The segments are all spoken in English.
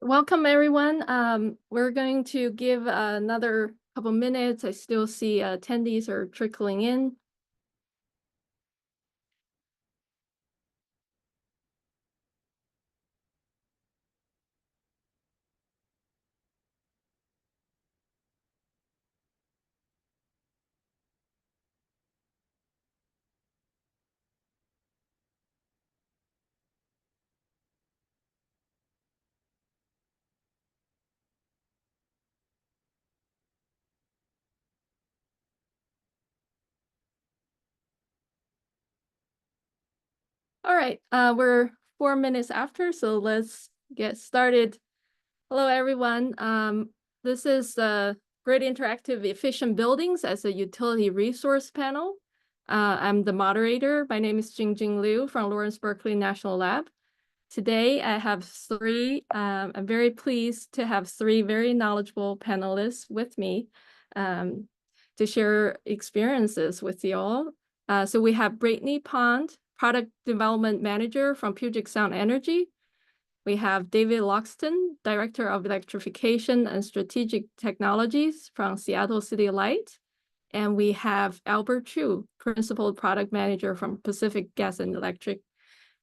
Welcome, everyone. We're going to give another couple minutes. I still see attendees are trickling in. All right, we're 4 minutes after, so let's get started. Hello, everyone. This is the Grid Interactive Efficient Buildings as a Utility Resource Panel. I'm the moderator. My name is Jingjing Liu from Lawrence Berkeley National Lab. Today, I have I'm very pleased to have three very knowledgeable panelists with me to share experiences with you all. So we have Brittany Pond, Product Development Manager from Puget Sound Energy. We have David Loxton, Director of Electrification and Strategic Technologies from Seattle City Light. And we have Albert Chu, Principal Product Manager from Pacific Gas and Electric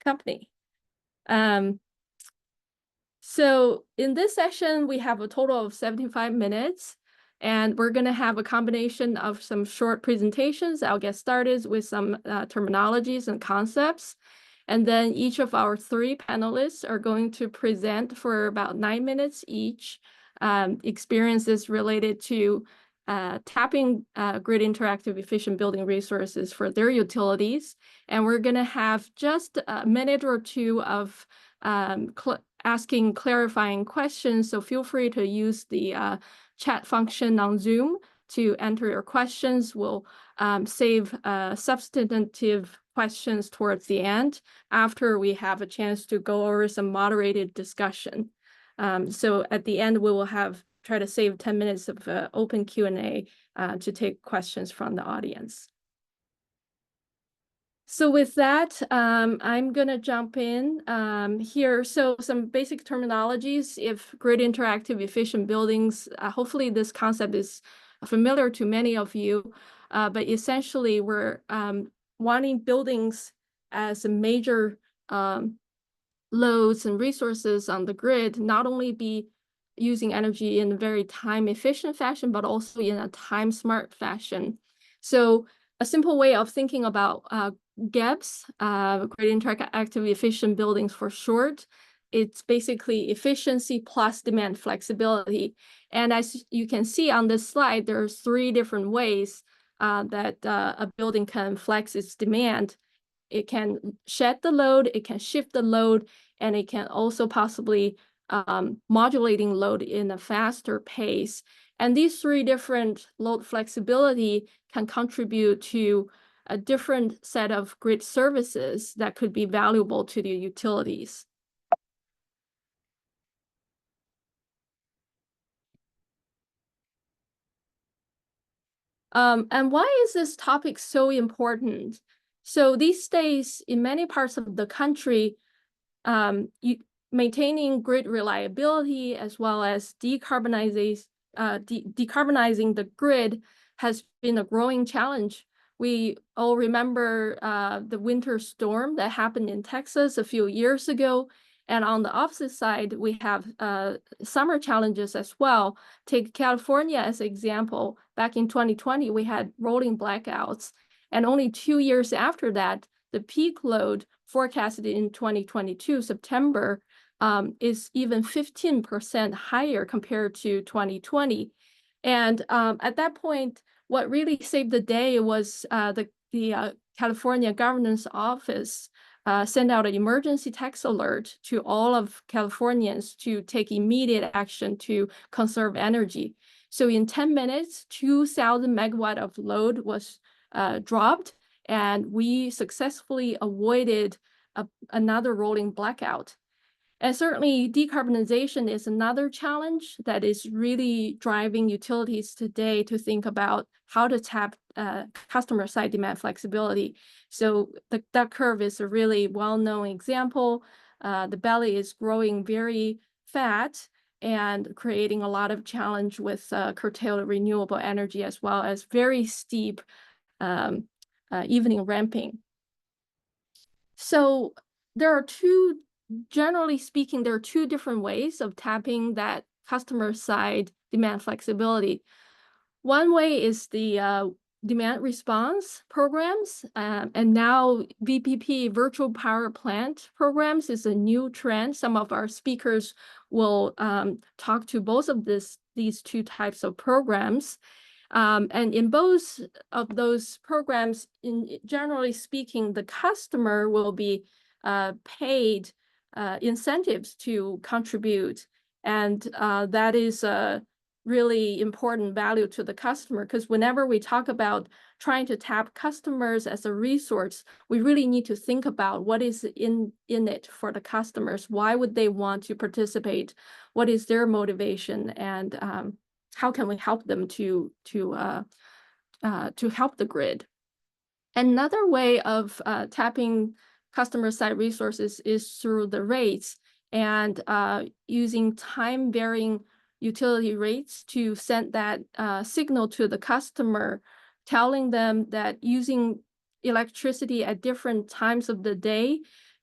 Company. So in this session, we have a total of 75 minutes, and we're going to have a combination of some short presentations. I'll get started with some terminologies and concepts. And then each of our three panelists are going to present for about 9 minutes each, experiences related to tapping grid interactive efficient building resources for their utilities. And we're going to have just a minute or two of asking clarifying questions. So feel free to use the chat function on Zoom to enter your questions. We'll save substantive questions towards the end after we have a chance to go over some moderated discussion. So at the end, we will try to save 10 minutes of open Q&A to take questions from the audience. So with that, I'm going to jump in here. So some basic terminologies. If grid interactive efficient buildings, hopefully this concept is familiar to many of you, but essentially we're wanting buildings as a major loads and resources on the grid, not only be using energy in a very time efficient fashion, but also in a time smart fashion. So a simple way of thinking about GEBs, grid interactive efficient buildings for short, it's basically efficiency plus demand flexibility. And as you can see on this slide, there's three different ways that a building can flex its demand. It can shed the load, it can shift the load, and it can also possibly modulating load in a faster pace. And these three different load flexibility can contribute to a different set of grid services that could be valuable to the utilities. And why is this topic so important? So these days, in many parts of the country, maintaining grid reliability as well as decarbonizing the grid has been a growing challenge. We all remember the winter storm that happened in Texas a few years ago. And on the opposite side, we have summer challenges as well. Take California as an example. Back in 2020, we had rolling blackouts. And only 2 years after that, the peak load forecasted in 2022, September, is even 15% higher compared to 2020. And at that point, what really saved the day was the California Governor's Office sent out an emergency text alert to all of Californians to take immediate action to conserve energy. So in 10 minutes, 2,000 megawatt of load was dropped, and we successfully avoided another rolling blackout. And certainly decarbonization is another challenge that is really driving utilities today to think about how to tap customer side demand flexibility. So that curve is a really well-known example. The belly is growing very fat, and creating a lot of challenge with curtailed renewable energy, as well as very steep evening ramping. So generally speaking, there are two different ways of tapping that customer side demand flexibility. One way is the demand response programs, and now VPP, virtual power plant programs, is a new trend. Some of our speakers will talk to both of these two types of programs. And in both of those programs, generally speaking, the customer will be paid incentives to contribute. And that is a really important value to the customer, because whenever we talk about trying to tap customers as a resource, we really need to think about what is in it for the customers. Why would they want to participate? What is their motivation? And how can we help them to help the grid? Another way of tapping customer side resources is through the rates, and using time varying utility rates to send that signal to the customer, telling them that using electricity at different times of the day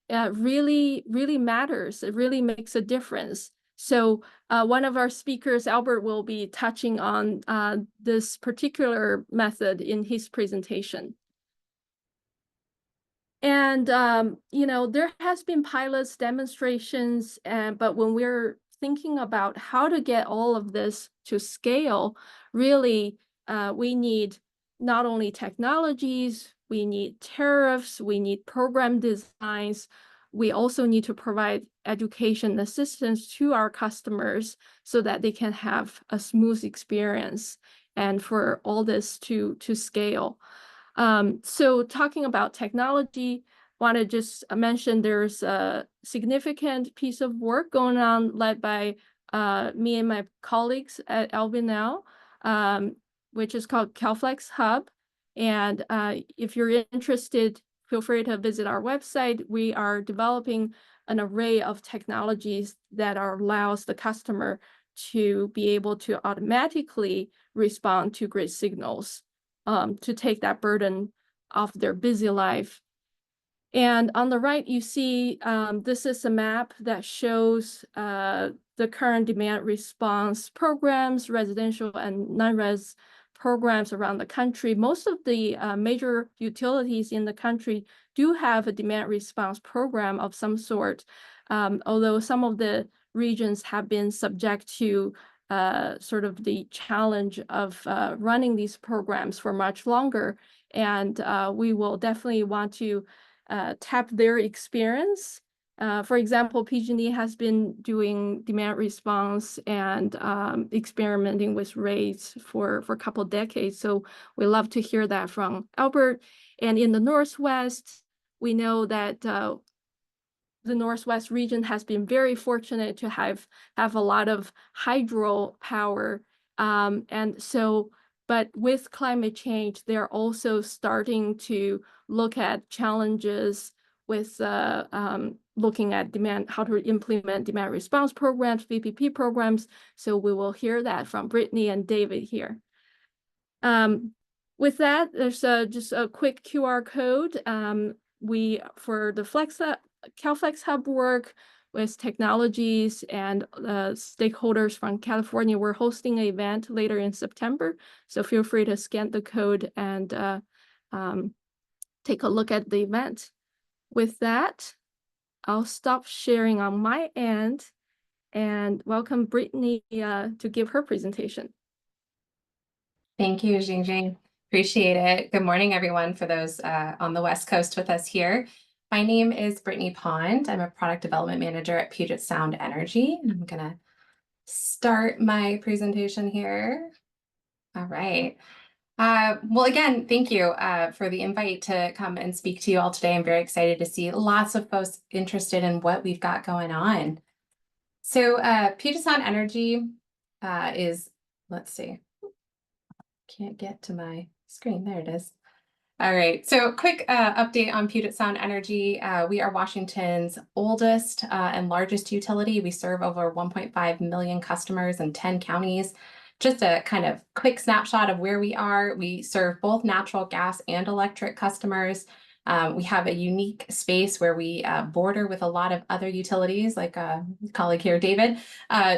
really matters. It really makes a difference. So one of our speakers, Albert, will be touching on this particular method in his presentation. And, there has been pilots, demonstrations, but when we're thinking about how to get all of this to scale, really, we need not only technologies, we need tariffs, we need program designs. We also need to provide education assistance to our customers so that they can have a smooth experience and for all this to scale. So talking about technology, want to just mention there's a significant piece of work going on led by me and my colleagues at Albinel, which is called CalFlex Hub. And if you're interested, feel free to visit our website. We are developing an array of technologies that allows the customer to be able to automatically respond to grid signals, to take that burden off their busy life. And on the right, you see this is a map that shows the current demand response programs, residential and non-res programs around the country. Most of the major utilities in the country do have a demand response program of some sort, although some of the regions have been subject to sort of the challenge of running these programs for much longer. And we will definitely want to tap their experience. For example, PG&E has been doing demand response and experimenting with rates for a couple of decades. So we love to hear that from Albert. And in the Northwest, we know that the Northwest region has been very fortunate to have a lot of hydro power. But with climate change, they're also starting to look at challenges with looking at how to implement demand response programs, VPP programs. So we will hear that from Brittany and David here. With that, there's just a quick QR code. For the CalFlex Hub work with technologies and stakeholders from California, we're hosting an event later in September. So feel free to scan the code and take a look at the event. With that, I'll stop sharing on my end and welcome Brittany to give her presentation. Thank you, Jingjing. Appreciate it. Good morning, everyone, for those on the West Coast with us here. My name is Brittany Pond. I'm a product development manager at Puget Sound Energy, and I'm going to start my presentation here. All right. Well, again, thank you for the invite to come and speak to you all today. I'm very excited to see lots of folks interested in what we've got going on. So Puget Sound Energy is, let's see, can't get to my screen. There it is. All right, so quick update on Puget Sound Energy. We are Washington's oldest and largest utility. We serve over 1.5 million customers in 10 counties. Just a kind of quick snapshot of where we are. We serve both natural gas and electric customers. We have a unique space where we border with a lot of other utilities, like a colleague here, David,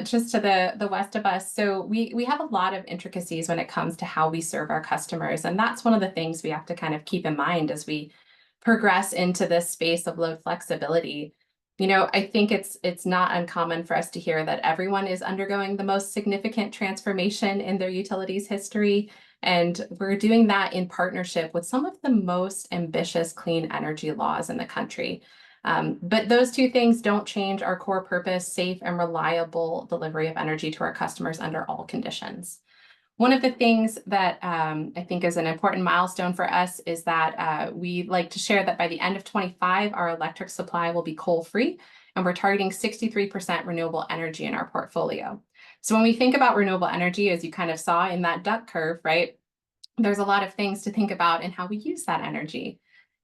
just to the west of us. So we have a lot of intricacies when it comes to how we serve our customers. And that's one of the things we have to kind of keep in mind as we progress into this space of load flexibility. You know, I think it's not uncommon for us to hear that everyone is undergoing the most significant transformation in their utilities history. And we're doing that in partnership with some of the most ambitious clean energy laws in the country. But those two things don't change our core purpose: safe and reliable delivery of energy to our customers under all conditions. One of the things that I think is an important milestone for us is that we like to share that by the end of 25, our electric supply will be coal-free, and we're targeting 63% renewable energy in our portfolio. So when we think about renewable energy, as you kind of saw in that duck curve, right, there's a lot of things to think about in how we use that energy.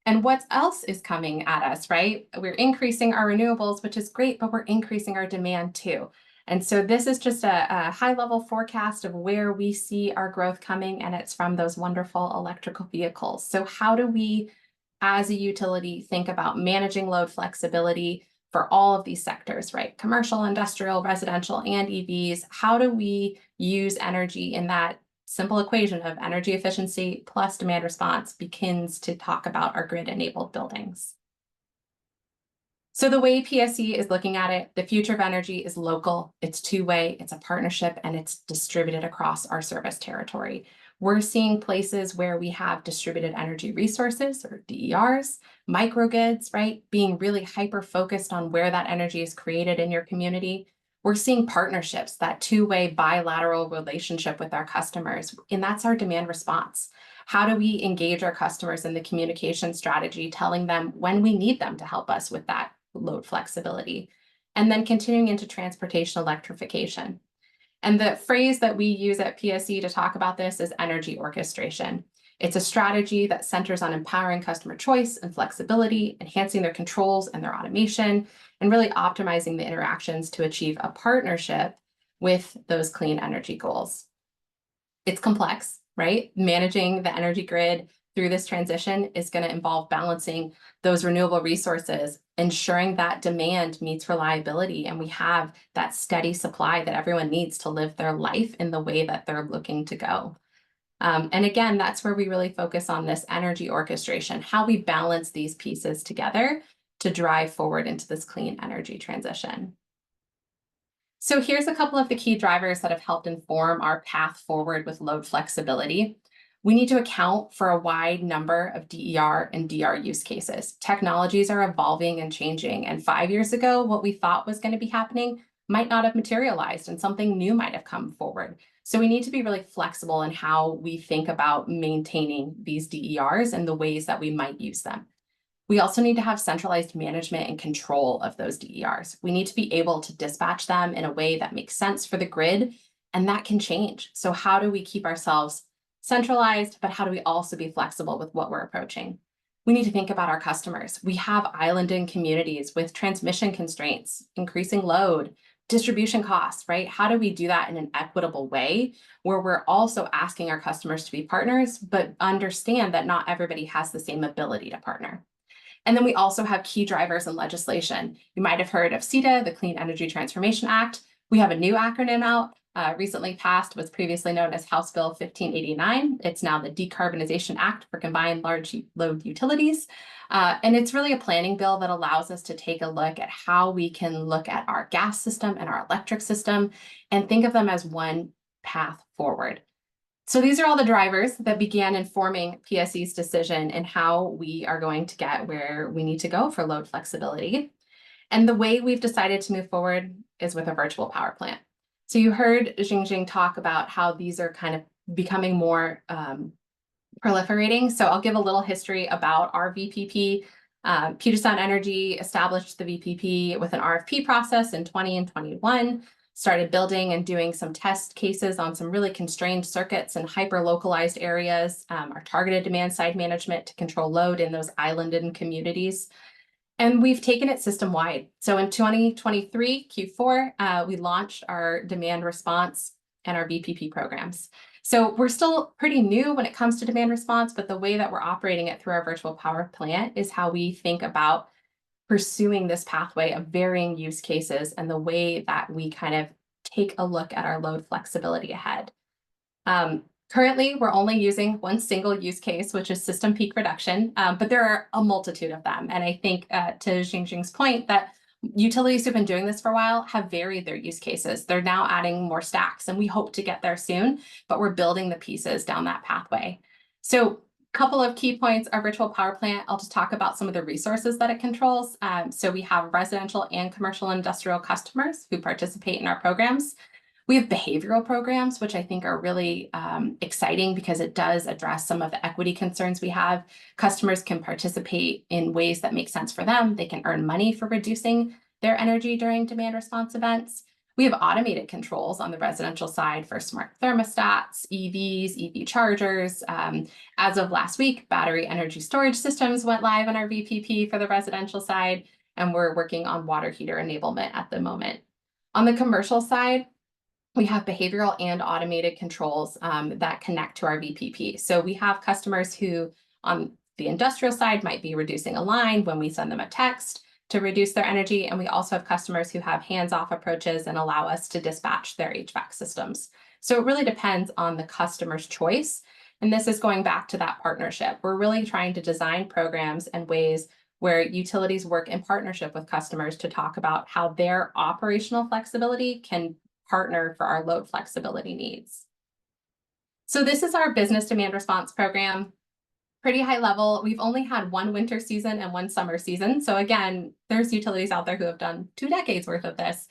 And what else is coming at us, right? We're increasing our renewables, which is great, but we're increasing our demand too. And so this is just a high-level forecast of where we see our growth coming, and it's from those wonderful electrical vehicles. So how do we, as a utility, think about managing load flexibility for all of these sectors, right? Commercial, industrial, residential, and EVs. How do we use energy in that simple equation of energy efficiency plus demand response begins to talk about our grid-enabled buildings? So the way PSE is looking at it, the future of energy is local, it's two-way, it's a partnership, and it's distributed across our service territory. We're seeing places where we have distributed energy resources, or DERs, microgrids, right, being really hyper-focused on where that energy is created in your community. We're seeing partnerships, that two-way bilateral relationship with our customers, and that's our demand response. How do we engage our customers in the communication strategy, telling them when we need them to help us with that load flexibility? And then continuing into transportation electrification. And the phrase that we use at PSE to talk about this is energy orchestration. It's a strategy that centers on empowering customer choice and flexibility, enhancing their controls and their automation, and really optimizing the interactions to achieve a partnership with those clean energy goals. It's complex, right? Managing the energy grid through this transition is going to involve balancing those renewable resources, ensuring that demand meets reliability, and we have that steady supply that everyone needs to live their life in the way that they're looking to go. And again, that's where we really focus on this energy orchestration, how we balance these pieces together to drive forward into this clean energy transition. So here's a couple of the key drivers that have helped inform our path forward with load flexibility. We need to account for a wide number of DER and DR use cases. Technologies are evolving and changing, and 5 years ago, what we thought was going to be happening might not have materialized, and something new might have come forward. So we need to be really flexible in how we think about maintaining these DERs and the ways that we might use them. We also need to have centralized management and control of those DERs. We need to be able to dispatch them in a way that makes sense for the grid, and that can change. So how do we keep ourselves centralized, but how do we also be flexible with what we're approaching? We need to think about our customers. We have islanding communities with transmission constraints, increasing load, distribution costs, right? How do we do that in an equitable way where we're also asking our customers to be partners, but understand that not everybody has the same ability to partner? And then we also have key drivers in legislation. You might have heard of CETA, the Clean Energy Transformation Act. We have a new acronym out, recently passed, was previously known as House Bill 1589. It's now the Decarbonization Act for Combined Large Load Utilities. And it's really a planning bill that allows us to take a look at how we can look at our gas system and our electric system and think of them as one path forward. So these are all the drivers that began informing PSE's decision and how we are going to get where we need to go for load flexibility. And the way we've decided to move forward is with a virtual power plant. So you heard Jingjing talk about how these are kind of becoming more proliferating. So I'll give a little history about our VPP. Puget Sound Energy established the VPP with an RFP process in 20 and 21. started building and doing some test cases on some really constrained circuits and hyper-localized areas, our targeted demand side management to control load in those islanded communities. And we've taken it system-wide. So in 2023 Q4, we launched our demand response and our VPP programs. So we're still pretty new when it comes to demand response, but the way that we're operating it through our virtual power plant is how we think about pursuing this pathway of varying use cases and the way that we kind of take a look at our load flexibility ahead. Currently, we're only using one single use case, which is system peak reduction, but there are a multitude of them. And I think to Xingjing's point that utilities who've been doing this for a while have varied their use cases. They're now adding more stacks, and we hope to get there soon, but we're building the pieces down that pathway. So a couple of key points, our virtual power plant, I'll just talk about some of the resources that it controls. So we have residential and commercial industrial customers who participate in our programs. We have behavioral programs, which I think are really exciting because it does address some of the equity concerns we have. Customers can participate in ways that make sense for them. They can earn money for reducing their energy during demand response events. We have automated controls on the residential side for smart thermostats, EVs, EV chargers. As of last week, battery energy storage systems went live on our VPP for the residential side, and we're working on water heater enablement at the moment. On the commercial side, we have behavioral and automated controls that connect to our VPP. So we have customers who on the industrial side might be reducing a line when we send them a text to reduce their energy. And we also have customers who have hands-off approaches and allow us to dispatch their HVAC systems. So it really depends on the customer's choice. And this is going back to that partnership. We're really trying to design programs and ways where utilities work in partnership with customers to talk about how their operational flexibility can partner for our load flexibility needs. So this is our business demand response program. Pretty high level. We've only had one winter season and one summer season. So again, there's utilities out there who have done 2 decades worth of this.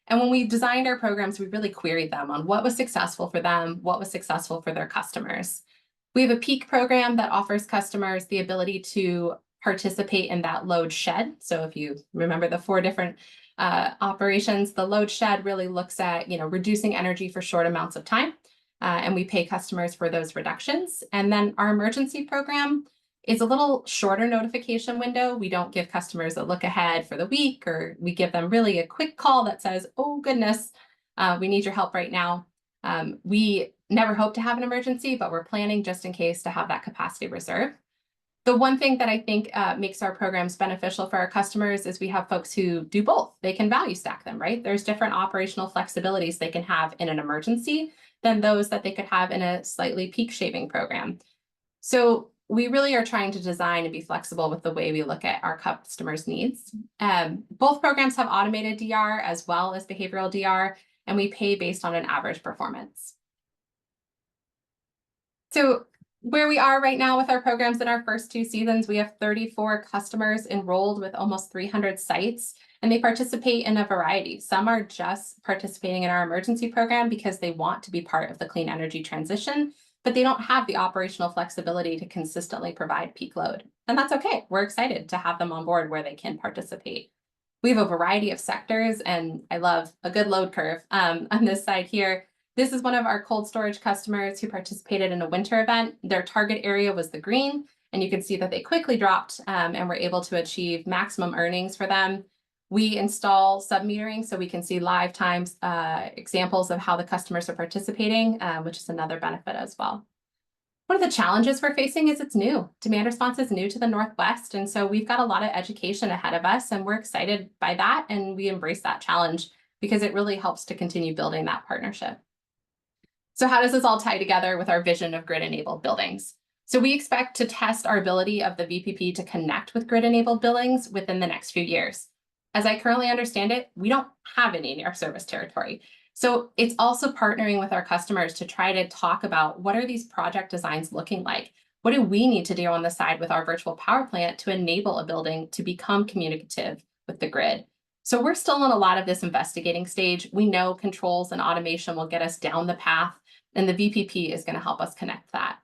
And when we designed our programs, we really queried them on what was successful for them, what was successful for their customers. We have a peak program that offers customers the ability to participate in that load shed. So if you remember the 4 different operations, the load shed really looks at reducing energy for short amounts of time, and we pay customers for those reductions. And then our emergency program is a little shorter notification window. We don't give customers a look ahead for the week, or we give them really a quick call that says, oh goodness, we need your help right now. We never hope to have an emergency, but we're planning just in case to have that capacity reserve. The one thing that I think makes our programs beneficial for our customers is we have folks who do both. They can value stack them, right? There's different operational flexibilities they can have in an emergency than those that they could have in a slightly peak shaving program. So we really are trying to design and be flexible with the way we look at our customers' needs. Both programs have automated DR as well as behavioral DR, and we pay based on an average performance. So where we are right now with our programs in our first 2 seasons, we have 34 customers enrolled with almost 300 sites, and they participate in a variety. Some are just participating in our emergency program because they want to be part of the clean energy transition, but they don't have the operational flexibility to consistently provide peak load. And that's okay. We're excited to have them on board where they can participate. We have a variety of sectors, and I love a good load curve on this side here. This is one of our cold storage customers who participated in a winter event. Their target area was the green, and you can see that they quickly dropped and were able to achieve maximum earnings for them. We install sub-metering so we can see live times examples of how the customers are participating, which is another benefit as well. One of the challenges we're facing is it's new. Demand response is new to the Northwest, and so we've got a lot of education ahead of us, and we're excited by that, and we embrace that challenge because it really helps to continue building that partnership. So how does this all tie together with our vision of grid-enabled buildings? So we expect to test our ability of the VPP to connect with grid-enabled buildings within the next few years. As I currently understand it, we don't have any in our service territory. So it's also partnering with our customers to try to talk about what are these project designs looking like? What do we need to do on the side with our virtual power plant to enable a building to become communicative with the grid? So we're still in a lot of this investigating stage. We know controls and automation will get us down the path, and the VPP is going to help us connect that.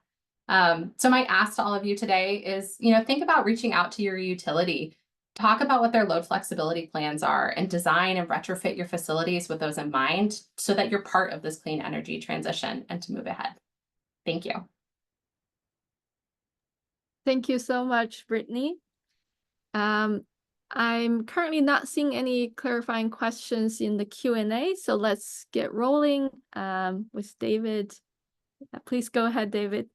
So my ask to all of you today is, think about reaching out to your utility. Talk about what their load flexibility plans are and design and retrofit your facilities with those in mind so that you're part of this clean energy transition and to move ahead. Thank you. Thank you so much, Brittany. I'm currently not seeing any clarifying questions in the Q&A, so let's get rolling with David. Please go ahead, David.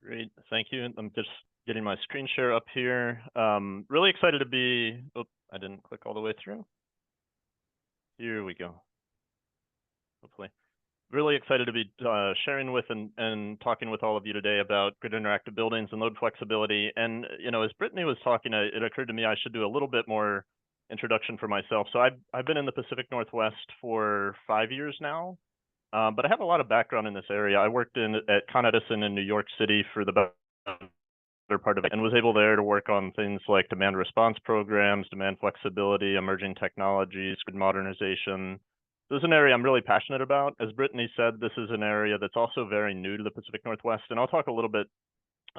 Great, thank you. I'm just getting my screen share up here. Really excited to be, oh, I didn't click all the way through. Here we go. Hopefully. Really excited to be sharing with and talking with all of you today about grid interactive buildings and load flexibility. And, you know, as Brittany was talking, it occurred to me I should do a little bit more introduction for myself. So I've been in the Pacific Northwest for 5 years now, but I have a lot of background in this area. I worked at Con Edison in New York City for the better part of it, and was able there to work on things like demand response programs, demand flexibility, emerging technologies, grid modernization. This is an area I'm really passionate about. As Brittany said, this is an area that's also very new to the Pacific Northwest, and I'll talk a little bit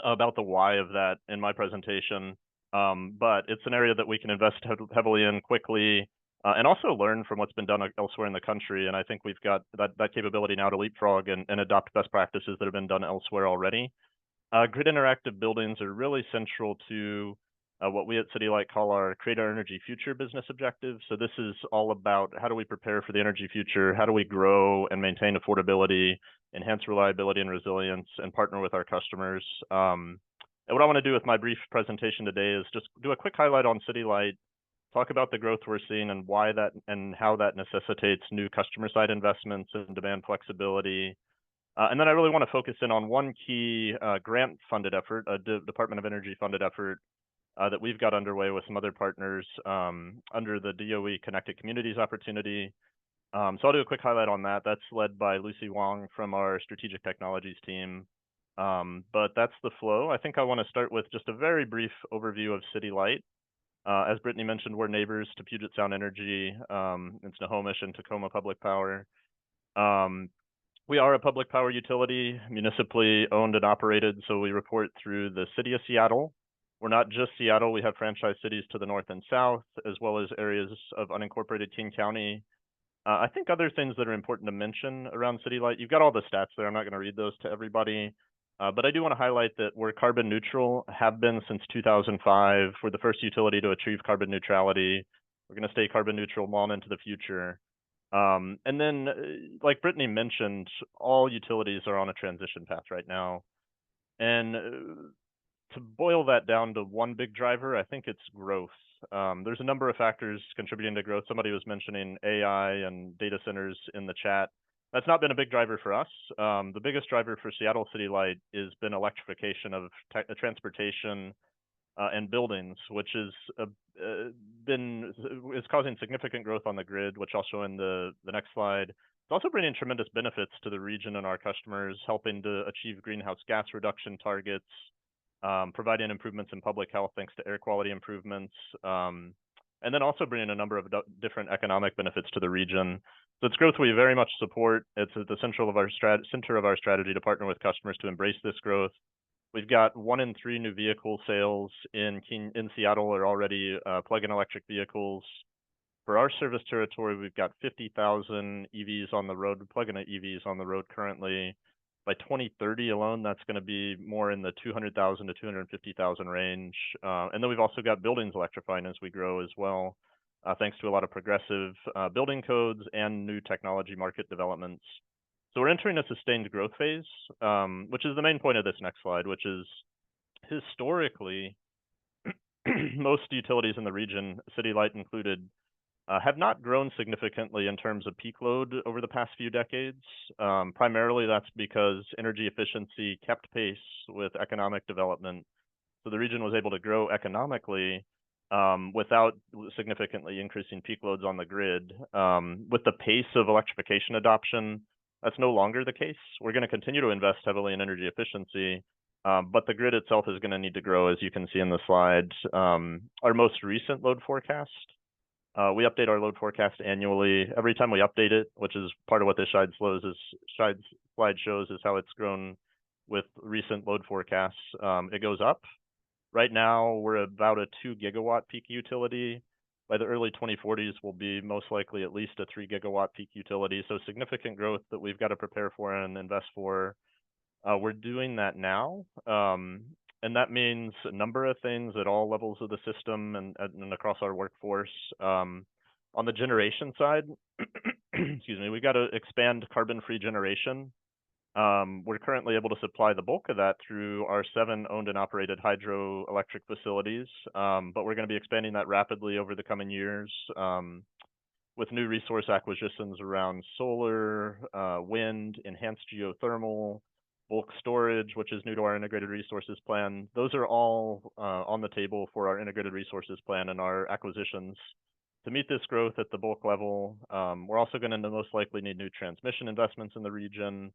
about the why of that in my presentation. But it's an area that we can invest heavily in quickly, and also learn from what's been done elsewhere in the country. And I think we've got that capability now to leapfrog and adopt best practices that have been done elsewhere already. Grid interactive buildings are really central to what we at City Light call our Create Our Energy Future business objective. So this is all about how do we prepare for the energy future, how do we grow and maintain affordability, enhance reliability and resilience, and partner with our customers. And what I want to do with my brief presentation today is just do a quick highlight on City Light, talk about the growth we're seeing and why that and how that necessitates new customer side investments and demand flexibility. And then I really want to focus in on one key grant-funded effort, a Department of Energy funded effort that we've got underway with some other partners under the DOE Connected Communities opportunity. So I'll do a quick highlight on that. That's led by Lucy Wong from our Strategic Technologies team. But that's the flow. I think I want to start with just a very brief overview of City Light. As Brittany mentioned, we're neighbors to Puget Sound Energy, and Snohomish and Tacoma Public Power. We are a public power utility, municipally owned and operated, so we report through the city of Seattle. We're not just Seattle, we have franchise cities to the north and south, as well as areas of unincorporated King County. I think other things that are important to mention around City Light, you've got all the stats there, I'm not going to read those to everybody, but I do want to highlight that we're carbon neutral, have been since 2005. We're the first utility to achieve carbon neutrality. We're going to stay carbon neutral long into the future. And then, like Brittany mentioned, all utilities are on a transition path right now. And to boil that down to one big driver, I think it's growth. There's a number of factors contributing to growth. Somebody was mentioning AI and data centers in the chat. That's not been a big driver for us. The biggest driver for Seattle City Light has been electrification of transportation and buildings, which is causing significant growth on the grid, which I'll show in the next slide. It's also bringing tremendous benefits to the region and our customers, helping to achieve greenhouse gas reduction targets, providing improvements in public health thanks to air quality improvements, and then also bringing a number of different economic benefits to the region. So it's growth we very much support. It's at the center of our strategy to partner with customers to embrace this growth. We've got 1 in 3 new vehicle sales in Seattle are already plug-in electric vehicles. For our service territory, we've got 50,000 EVs on the road, plug-in EVs on the road currently. By 2030 alone, that's going to be more in the 200,000 to 250,000 range. And then we've also got buildings electrifying as we grow as well, thanks to a lot of progressive building codes and new technology market developments. So we're entering a sustained growth phase, which is the main point of this next slide, which is historically, most utilities in the region, City Light included, have not grown significantly in terms of peak load over the past few decades. Primarily, that's because energy efficiency kept pace with economic development. So the region was able to grow economically without significantly increasing peak loads on the grid. With the pace of electrification adoption, that's no longer the case. We're going to continue to invest heavily in energy efficiency, but the grid itself is going to need to grow, as you can see in the slide. Our most recent load forecast, we update our load forecast annually. Every time we update it, which is part of what this slide shows, is how it's grown with recent load forecasts. It goes up. Right now, we're about a 2 gigawatt peak utility. By the early 2040s, we'll be most likely at least a 3 gigawatt peak utility. So significant growth that we've got to prepare for and invest for. We're doing that now. And that means a number of things at all levels of the system and across our workforce. On the generation side, excuse me, we've got to expand carbon-free generation. We're currently able to supply the bulk of that through our 7 owned and operated hydroelectric facilities, but we're going to be expanding that rapidly over the coming years with new resource acquisitions around solar, wind, enhanced geothermal, bulk storage, which is new to our integrated resources plan. Those are all on the table for our integrated resources plan and our acquisitions. To meet this growth at the bulk level, we're also going to most likely need new transmission investments in the region.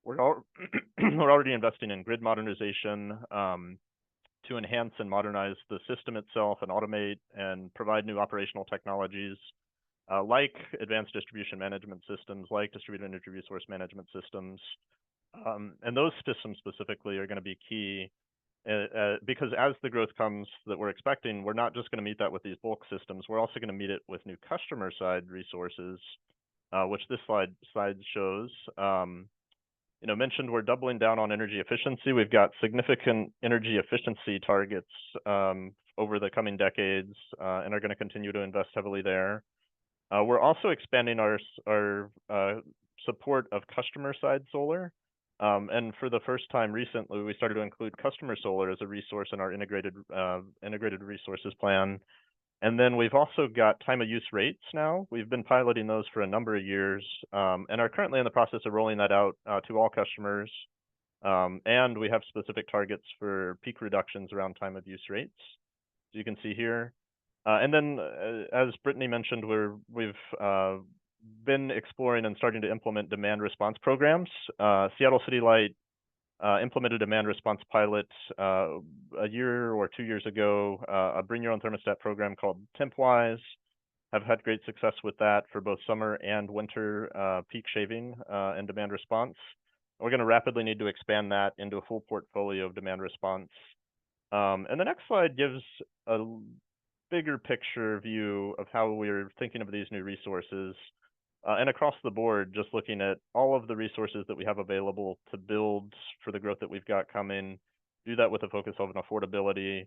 We're already investing in grid modernization to enhance and modernize the system itself and automate and provide new operational technologies like advanced distribution management systems, like distributed energy resource management systems. And those systems specifically are going to be key because as the growth comes that we're expecting, we're not just going to meet that with these bulk systems. We're also going to meet it with new customer side resources, which this slide shows. Mentioned we're doubling down on energy efficiency. We've got significant energy efficiency targets over the coming decades and are going to continue to invest heavily there. We're also expanding our support of customer side solar. And for the first time recently, we started to include customer solar as a resource in our integrated resources plan. And then we've also got time of use rates now. We've been piloting those for a number of years and are currently in the process of rolling that out to all customers. And we have specific targets for peak reductions around time of use rates. So you can see here. And then, as Brittany mentioned, we've been exploring and starting to implement demand response programs. Seattle City Light implemented a demand response pilot a year or 2 years ago, a bring your own thermostat program called TempWise. Have had great success with that for both summer and winter peak shaving and demand response. We're going to rapidly need to expand that into a full portfolio of demand response. And the next slide gives a bigger picture view of how we're thinking of these new resources. And across the board, just looking at all of the resources that we have available to build for the growth that we've got coming, do that with a focus on affordability,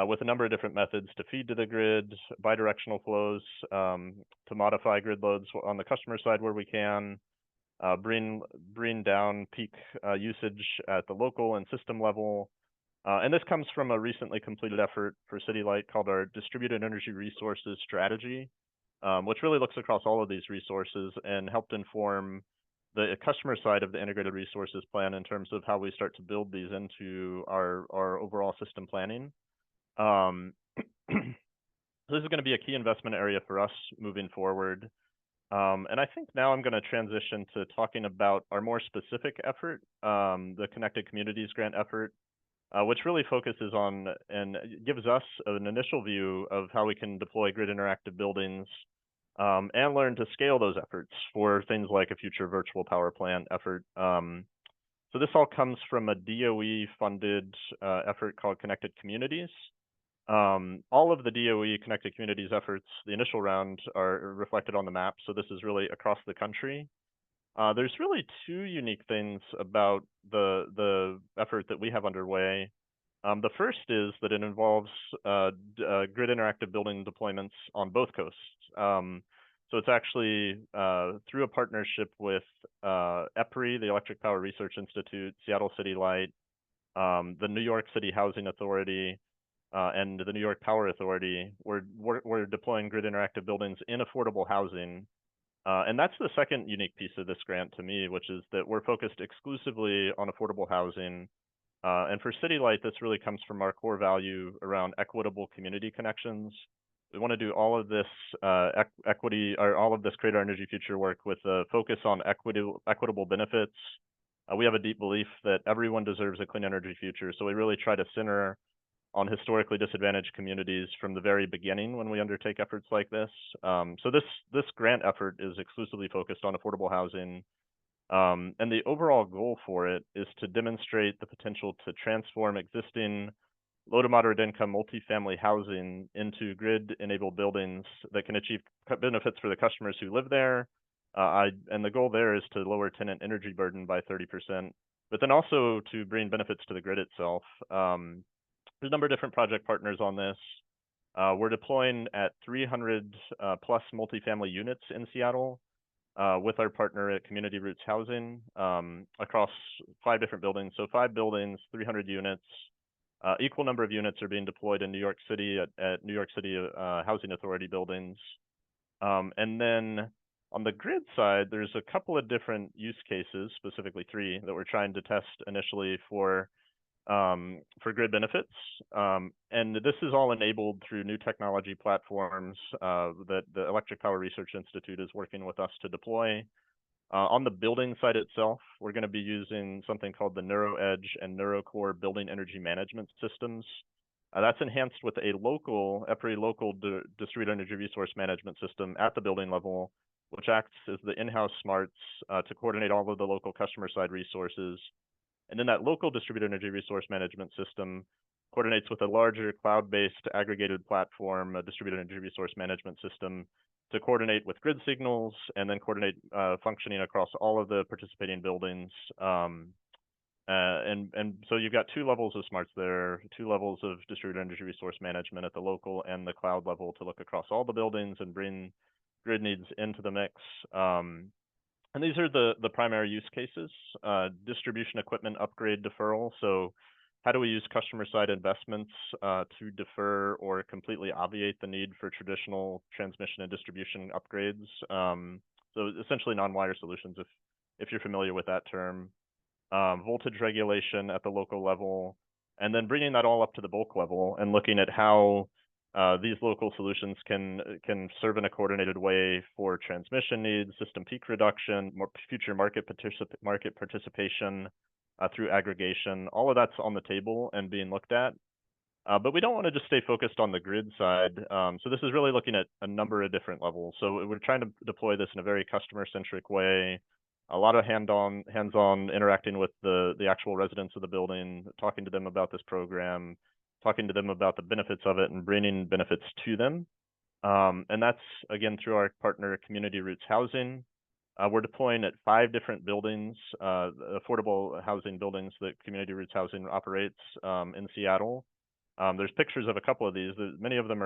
with a number of different methods to feed to the grid, bidirectional flows, to modify grid loads on the customer side where we can, bring down peak usage at the local and system level. And this comes from a recently completed effort for City Light called our Distributed Energy Resources Strategy, which really looks across all of these resources and helped inform the customer side of the integrated resources plan in terms of how we start to build these into our overall system planning. This is going to be a key investment area for us moving forward. And I think now I'm going to transition to talking about our more specific effort, the Connected Communities Grant effort, which really focuses on and gives us an initial view of how we can deploy grid interactive buildings and learn to scale those efforts for things like a future virtual power plant effort. So this all comes from a DOE-funded effort called Connected Communities. All of the DOE Connected Communities efforts, the initial round, are reflected on the map. So this is really across the country. There's really 2 unique things about the effort that we have underway. The first is that it involves grid interactive building deployments on both coasts. So it's actually through a partnership with EPRI, the Electric Power Research Institute, Seattle City Light, the New York City Housing Authority, and the New York Power Authority. We're deploying grid interactive buildings in affordable housing. And that's the second unique piece of this grant to me, which is that we're focused exclusively on affordable housing. And for City Light, this really comes from our core value around equitable community connections. We want to do all of this equity, or all of this Create Our Energy Future work with a focus on equitable benefits. We have a deep belief that everyone deserves a clean energy future. So we really try to center on historically disadvantaged communities from the very beginning when we undertake efforts like this. So this grant effort is exclusively focused on affordable housing. And the overall goal for it is to demonstrate the potential to transform existing low to moderate income multifamily housing into grid-enabled buildings that can achieve benefits for the customers who live there. And the goal there is to lower tenant energy burden by 30%, but then also to bring benefits to the grid itself. There's a number of different project partners on this. We're deploying at 300 plus multifamily units in Seattle with our partner at Community Roots Housing across 5 different buildings. So 5 buildings, 300 units. Equal number of units are being deployed in New York City at New York City Housing Authority buildings. And then on the grid side, there's a couple of different use cases, specifically 3, that we're trying to test initially for grid benefits. And this is all enabled through new technology platforms that the Electric Power Research Institute is working with us to deploy. On the building side itself, we're going to be using something called the NeuroEdge and NeuroCore building energy management systems. That's enhanced with a EPRI local distributed energy resource management system at the building level, which acts as the in-house smarts to coordinate all of the local customer side resources. And then that local distributed energy resource management system coordinates with a larger cloud-based aggregated platform, a distributed energy resource management system, to coordinate with grid signals and then coordinate functioning across all of the participating buildings. And so you've got 2 levels of smarts there, 2 levels of distributed energy resource management at the local and the cloud level to look across all the buildings and bring grid needs into the mix. And these are the primary use cases. Distribution equipment upgrade deferral. So how do we use customer side investments to defer or completely obviate the need for traditional transmission and distribution upgrades? So essentially non-wire solutions, if you're familiar with that term. Voltage regulation at the local level, and then bringing that all up to the bulk level and looking at how these local solutions can serve in a coordinated way for transmission needs, system peak reduction, future market participation through aggregation. All of that's on the table and being looked at. But we don't want to just stay focused on the grid side. So this is really looking at a number of different levels. So we're trying to deploy this in a very customer-centric way. A lot of hands-on interacting with the actual residents of the building, talking to them about this program, talking to them about the benefits of it and bringing benefits to them. And that's, again, through our partner, Community Roots Housing. We're deploying at 5 different buildings, affordable housing buildings that Community Roots Housing operates in Seattle. There's pictures of a couple of these. Many of them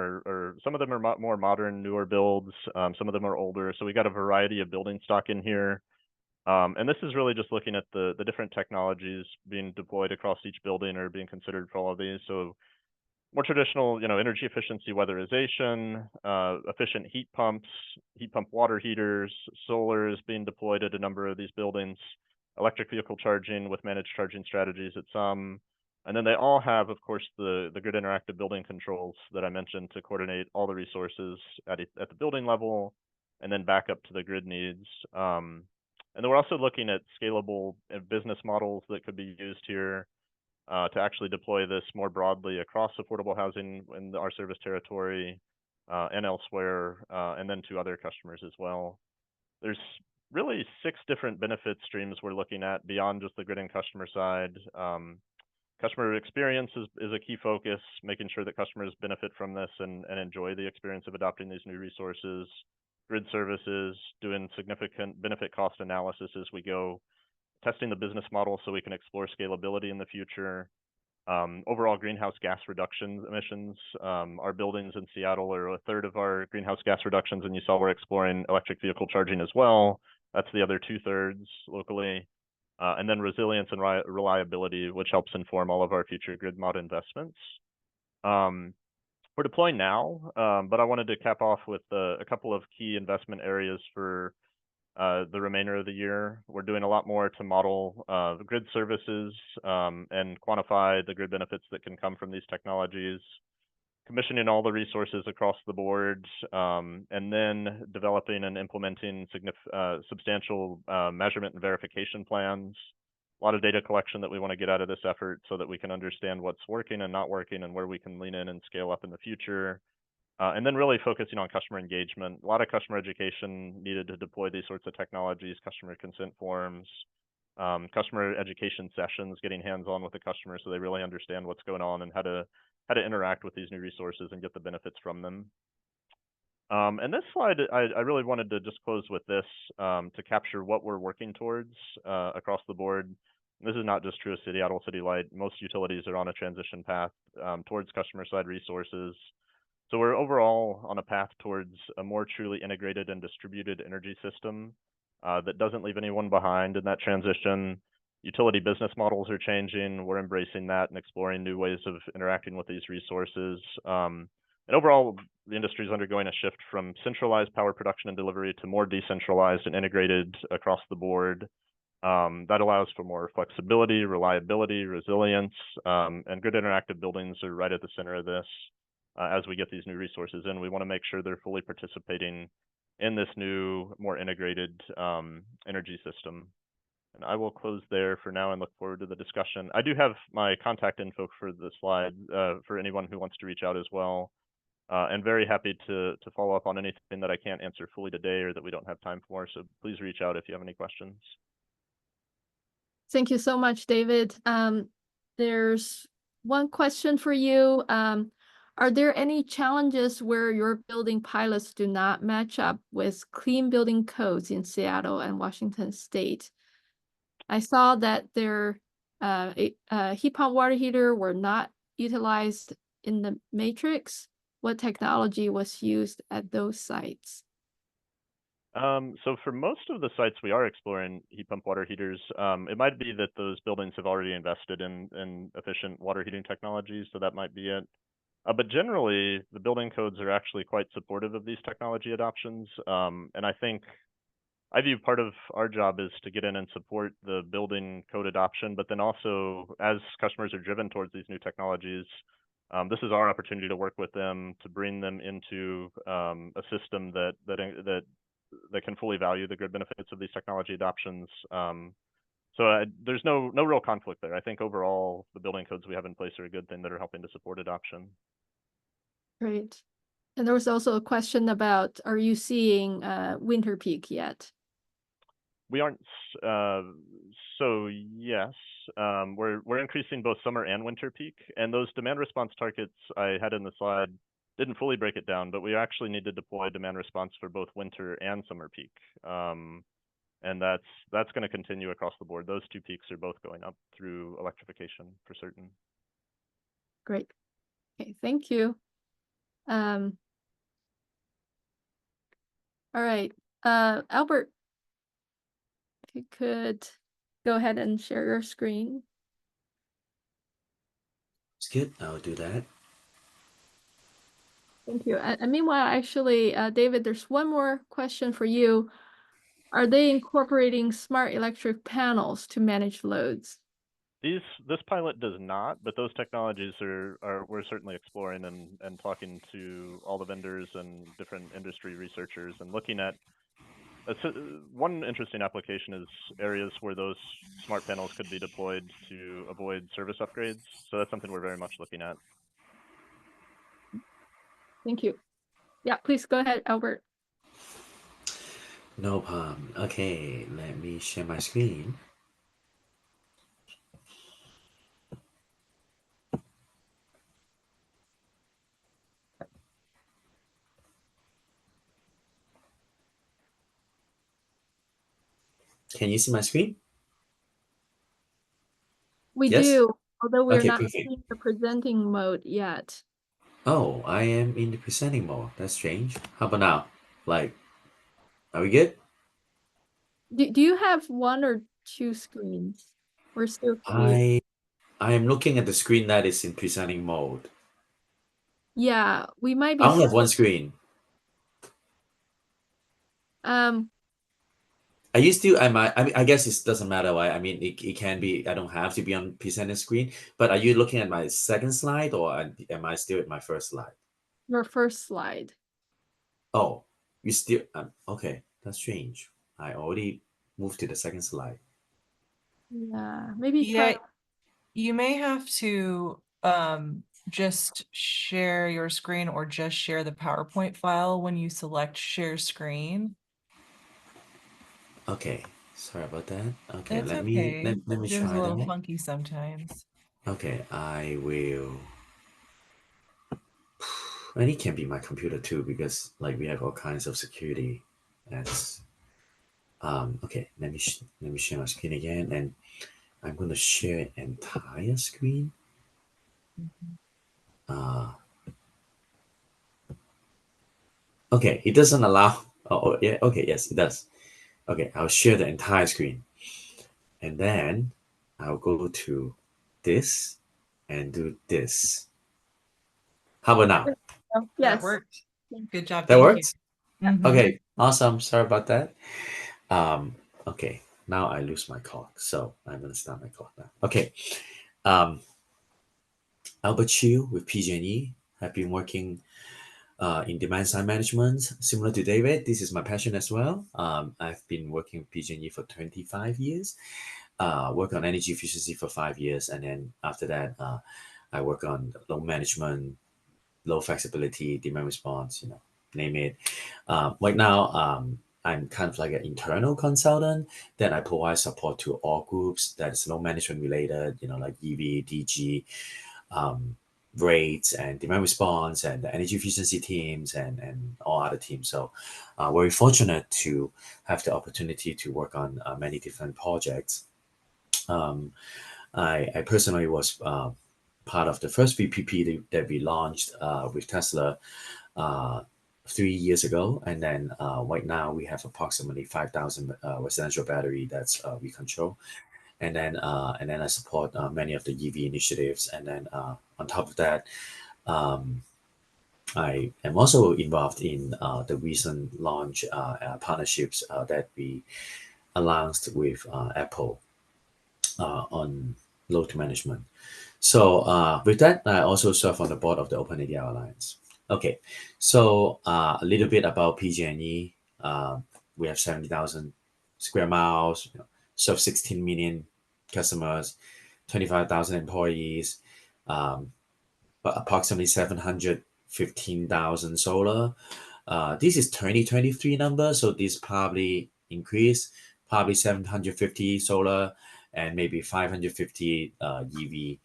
some of them are more modern, newer builds. Some of them are older. So we got a variety of building stock in here. And this is really just looking at the different technologies being deployed across each building or being considered for all of these. So more traditional, energy efficiency weatherization, efficient heat pump water heaters, solar is being deployed at a number of these buildings, electric vehicle charging with managed charging strategies at some. And then they all have, of course, the grid interactive building controls that I mentioned to coordinate all the resources at the building level and then back up to the grid needs. And then we're also looking at scalable business models that could be used here to actually deploy this more broadly across affordable housing in our service territory and elsewhere, and then to other customers as well. There's really 6 different benefit streams we're looking at beyond just the grid and customer side. Customer experience is a key focus, making sure that customers benefit from this and enjoy the experience of adopting these new resources. Grid services, doing significant benefit cost analysis as we go, testing the business model so we can explore scalability in the future. Overall greenhouse gas reduction emissions. Our buildings in Seattle are 1/3 of our greenhouse gas reductions, and you saw we're exploring electric vehicle charging as well. That's the other 2/3 locally. And then resilience and reliability, which helps inform all of our future grid mod investments. We're deploying now, but I wanted to cap off with a couple of key investment areas for the remainder of the year. We're doing a lot more to model the grid services and quantify the grid benefits that can come from these technologies, commissioning all the resources across the board, and then developing and implementing substantial measurement and verification plans. A lot of data collection that we want to get out of this effort so that we can understand what's working and not working and where we can lean in and scale up in the future. And then really focusing on customer engagement. A lot of customer education needed to deploy these sorts of technologies, customer consent forms, customer education sessions, getting hands-on with the customer so they really understand what's going on and how to interact with these new resources and get the benefits from them. And this slide, I really wanted to just close with this to capture what we're working towards across the board. This is not just true of Seattle City Light. Most utilities are on a transition path towards customer-side resources. So we're overall on a path towards a more truly integrated and distributed energy system that doesn't leave anyone behind in that transition. Utility business models are changing. We're embracing that and exploring new ways of interacting with these resources. And overall, the industry is undergoing a shift from centralized power production and delivery to more decentralized and integrated across the board. That allows for more flexibility, reliability, resilience, and good interactive buildings are right at the center of this. As we get these new resources in, we want to make sure they're fully participating in this new, more integrated energy system. And I will close there for now and look forward to the discussion. I do have my contact info for the slide for anyone who wants to reach out as well. And very happy to follow up on anything that I can't answer fully today or that we don't have time for. So please reach out if you have any questions. Thank you so much, David. There's one question for you. Are there any challenges where your building pilots do not match up with clean building codes in Seattle and Washington State? I saw that their heat pump water heater were not utilized in the matrix. What technology was used at those sites? So for most of the sites we are exploring heat pump water heaters, it might be that those buildings have already invested in efficient water heating technologies, so that might be it. But generally, the building codes are actually quite supportive of these technology adoptions. And I view part of our job is to get in and support the building code adoption, but then also as customers are driven towards these new technologies, this is our opportunity to work with them to bring them into a system that can fully value the grid benefits of these technology adoptions. So there's no real conflict there. I think overall, the building codes we have in place are a good thing that are helping to support adoption. Great. And there was also a question about, are you seeing winter peak yet? We aren't. So yes, we're increasing both summer and winter peak, and those demand response targets I had in the slide didn't fully break it down, but we actually need to deploy demand response for both winter and summer peak. And that's going to continue across the board. Those two peaks are both going up through electrification for certain. Great. Okay, thank you. All right, Albert, if you could go ahead and share your screen. It's good. I'll do that. Thank you. And meanwhile, actually, David, there's one more question for you. Are they incorporating smart electric panels to manage loads? This pilot does not, but those technologies we're certainly exploring and talking to all the vendors and different industry researchers and looking at. One interesting application is areas where those smart panels could be deployed to avoid service upgrades. So that's something we're very much looking at. Thank you. Yeah, please go ahead, Albert. No problem. Okay, let me share my screen. Can you see my screen? We Yes? do, although we're Okay, not perfect. in the presenting mode yet. Oh, I am in the presenting mode. That's strange. How about now? Like, are we good? Do you have one or two screens? We're still creating. I am looking at the screen that is in presenting mode. Yeah, we might be. I only have one screen. Are you still? I mean, I guess it doesn't matter, right? I mean, it can be. I don't have to be on presenting screen. But are you looking at my second slide, or am I still at my first slide? Your first slide. Oh, you still okay. That's strange. I already moved to the second slide. Yeah, maybe Yeah, try. you may have to just share your screen or just share the PowerPoint file when you select share screen. Okay, Sorry about that. Okay, That's let okay. me It was try a little that. funky sometimes. Okay, I will. And it can be my computer too, because like we have all kinds of security. That's okay. Let me share my screen again, and I'm going to share entire screen. Mhm. Okay, it doesn't allow. Oh, yeah. Okay, yes, it does. Okay, I'll share the entire screen, and then I'll go to this and do this. How about now? Oh, That yes. worked. Good job. That Thank you. works? Mhm. Okay, awesome. Sorry about that. Okay, now I lose my clock, so I'm gonna start my clock now. Okay, um, Albert Chiu with PG&E. Have been working in demand side management, similar to David. This is my passion as well. I've been working with PG&E for 25 years. Work on energy efficiency for 5 years, and then after that, I work on load management, low flexibility, demand response, name it. Right now, I'm kind of like an internal consultant that I provide support to all groups that's load management related, like EV, DG, um, rates and demand response and the energy efficiency teams and all other teams. So very fortunate to have the opportunity to work on many different projects. I personally was part of the first VPP that we launched with Tesla 3 years ago, and then right now we have approximately 5,000 residential battery that's we control, and then I support many of the EV initiatives, and then on top of that, I am also involved in the recent launch partnerships that we announced with Apple on load management. So with that, I also serve on the board of the Open ADI Alliance. Okay, so a little bit about PG&E. We have 70,000 square miles, serve 16 million customers, 25,000 employees, but approximately 715,000 solar. This is 2023 number, so this probably increased, probably 750 solar and maybe 550 EV,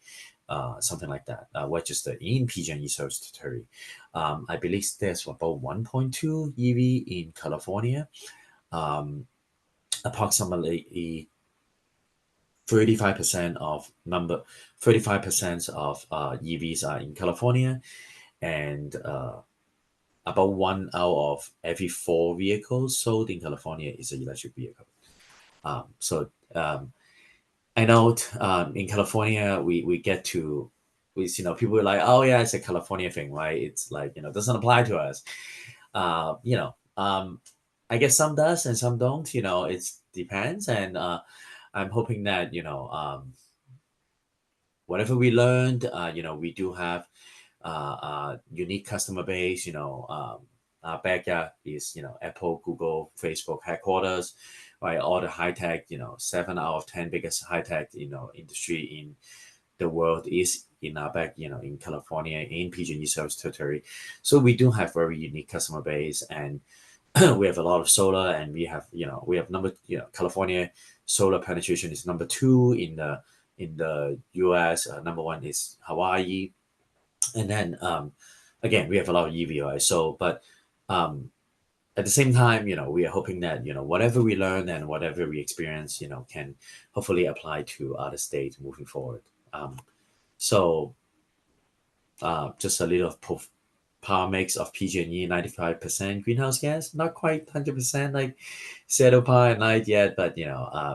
something like that, registered in PG&E service territory. I believe there's about 1.2 EV in California. Approximately 35% of 35% of EVs are in California, and about 1 out of every 4 vehicles sold in California is an electric vehicle. So I know in California we get to people are like, oh yeah, it's a California thing, right? It's like doesn't apply to us. I guess some does and some don't. It depends, and I'm hoping that whatever we learned, we do have unique customer base. Our backyard is Apple, Google, Facebook headquarters, right? All the high tech, 7 out of 10 biggest high tech industry in the world is in our back, in California, in PG&E service territory. So we do have very unique customer base, and we have a lot of solar, and we have California solar penetration is number 2 in the US. Number 1 is Hawaii, and then again we have a lot of EV, right? So, but at the same time, we are hoping that whatever we learn and whatever we experience, can hopefully apply to other states moving forward. So just a little power mix of PG&E, 95% greenhouse gas, not quite 100% like Seattle Power and Light yet, but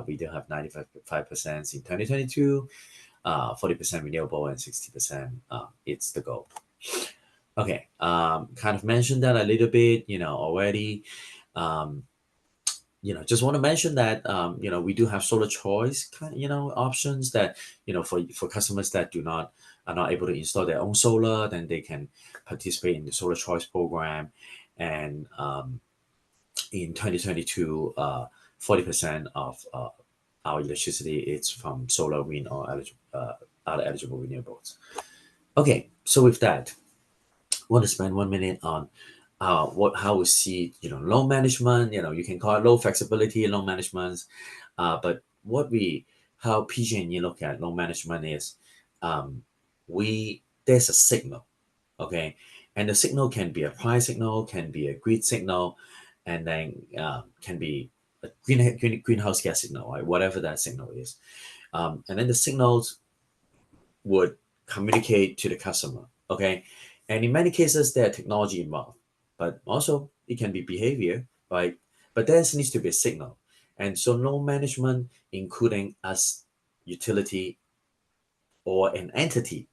we do have 95% in 2022, 40% renewable and 60% it's the goal. Okay, kind of mentioned that a little bit, already. Just want to mention that we do have solar choice options that for customers that are not able to install their own solar, then they can participate in the solar choice program. And in 2022, 40% of our electricity is from solar, wind, or other eligible renewables. Okay, so with that, I want to spend 1 minute on how we see, load management. You can call it low flexibility load management. But how PG&E look at load management is, there's a signal, okay, and the signal can be a price signal, can be a grid signal, and then can be a greenhouse gas signal, right? Whatever that signal is, and then the signals would communicate to the customer, okay, and in many cases there are technology involved, but also it can be behavior, right? But there needs to be a signal, and so load management, including as utility or an entity,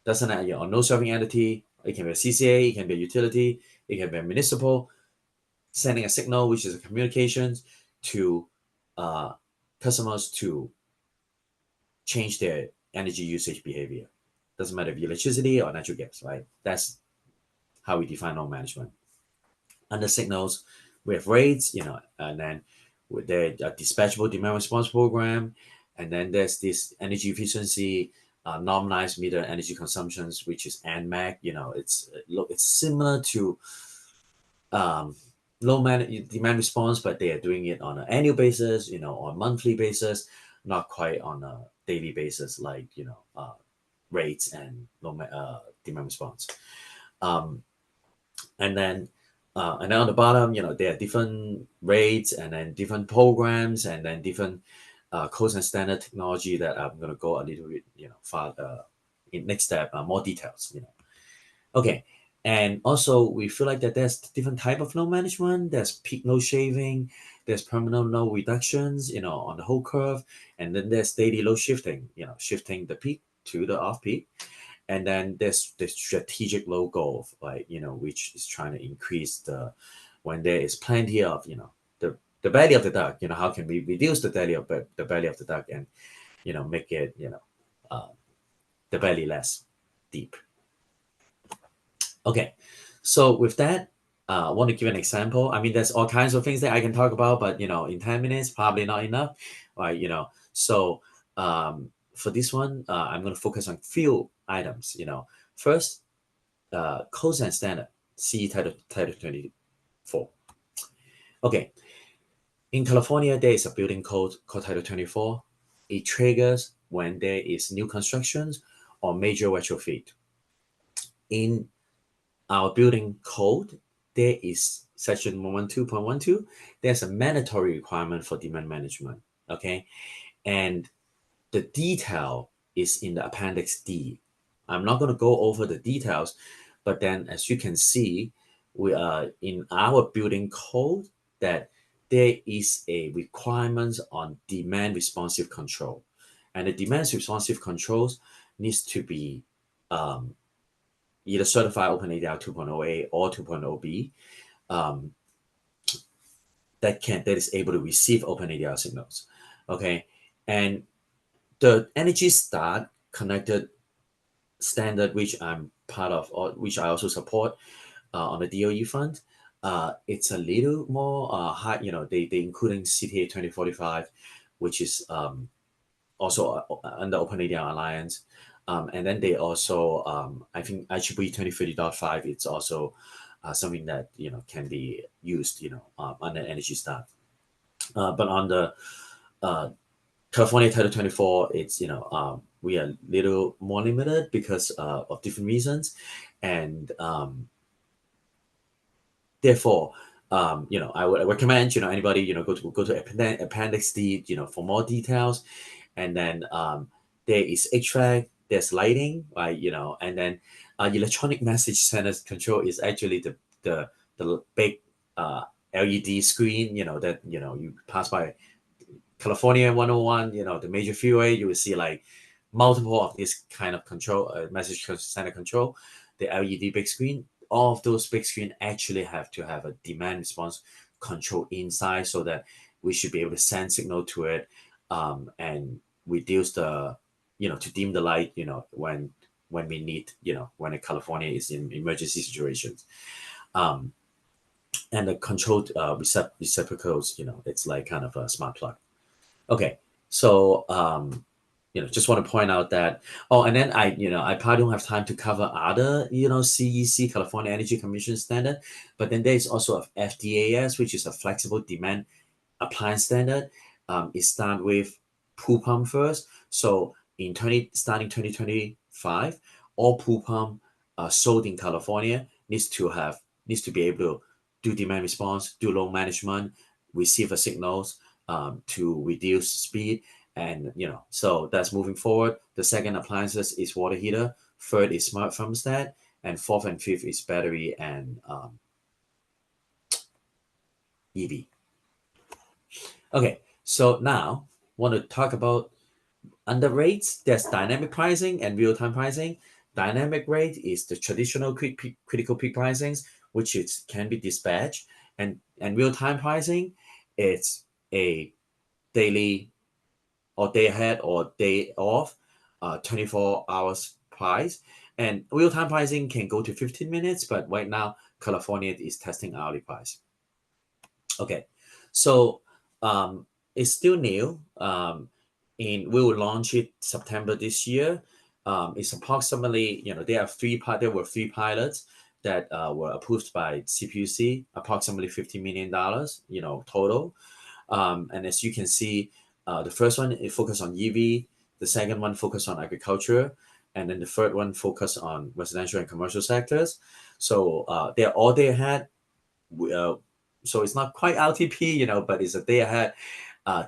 doesn't matter, no serving entity. It can be a CCA, it can be a utility, it can be a municipal, sending a signal, which is a communications to customers to change their energy usage behavior. Doesn't matter if electricity or natural gas, right? That's how we define load management. Under signals, we have rates, and then with the dispatchable demand response program, and then there's this energy efficiency normalized meter energy consumptions, which is NMAC. It's similar to demand response, but they are doing it on an annual basis, on a monthly basis, not quite on a daily basis like rates and demand response. And then on the bottom, there are different rates and then different programs and then different codes and standard technology that I'm going to go a little bit, far in next step, more details, Okay. And also we feel like that there's different type of load management. There's peak load shaving, there's permanent load reductions, on the whole curve. And then there's daily load shifting, shifting the peak to the off peak. And then there's the strategic load goal, right, which is trying to increase when there is plenty of, the belly of the duck, how can we reduce the belly of the duck and, make it, the belly less deep. Okay, so with that, I want to give an example. I mean, there's all kinds of things that I can talk about, but in 10 minutes, probably not enough, right? So for this one, I'm going to focus on few items. First, codes and standard, C Title 24. Okay, in California, there is a building code called Title 24. It triggers when there is new constructions or major retrofit. In our building code, there is section 112.12. There's a mandatory requirement for demand management, okay? And the detail is in the appendix D. I'm not going to go over the details, but then as you can see, we are in our building code that there is a requirement on demand responsive control. And the demand responsive controls needs to be either certified OpenADR 2.0A or 2.0B that is able to receive OpenADR signals. Okay, and the Energy Start connected standard, which I'm part of, or which I also support on the DOE front, it's a little more high. They including CTA 2045, which is also under OpenADR Alliance. And then they also, I think IEEE 2030.5, it's also something that, can be used, under Energy Start. But on the California Title 24, it's, we are a little more limited because of different reasons. And therefore, I would recommend, anybody, go to Appendix D, for more details. And then there is HVAC, there's lighting, right? And then electronic message center control is actually the big LED screen, that you pass by California 101, the major freeway, you will see like multiple of this kind of control, message center control, the LED big screen. All of those big screen actually have to have a demand response control inside, so that we should be able to send signal to it and reduce the, to dim the light, when we need, when California is in emergency situations. And the controlled receptacles, it's like kind of a smart plug. Okay, so just want to point out that, oh, and then I probably don't have time to cover other, CEC, California Energy Commission standard, but then there's also a FDAS, which is a flexible demand appliance standard. It start with pool pump first. So starting 2025, all pool pump sold in California needs to be able to do demand response, do load management, receive a signals to reduce speed. And so that's moving forward. The second appliances is water heater. Third is smart thermostat, and fourth and fifth is battery and EV. Okay, so now want to talk about under rates. There's dynamic pricing and real-time pricing. Dynamic rate is the traditional critical peak pricings, which can be dispatched, and real-time pricing, it's a daily or day ahead or day off, 24 hours price. And real-time pricing can go to 15 minutes, but right now California is testing hourly price. Okay, so it's still new. We will launch it September this year. It's approximately, there were three pilots that were approved by CPUC, approximately $50 million, total. And as you can see, the first one, it focused on EV. The second one focused on agriculture. And then the third one focused on residential and commercial sectors. So they're all day ahead. So it's not quite LTP, but it's a day ahead,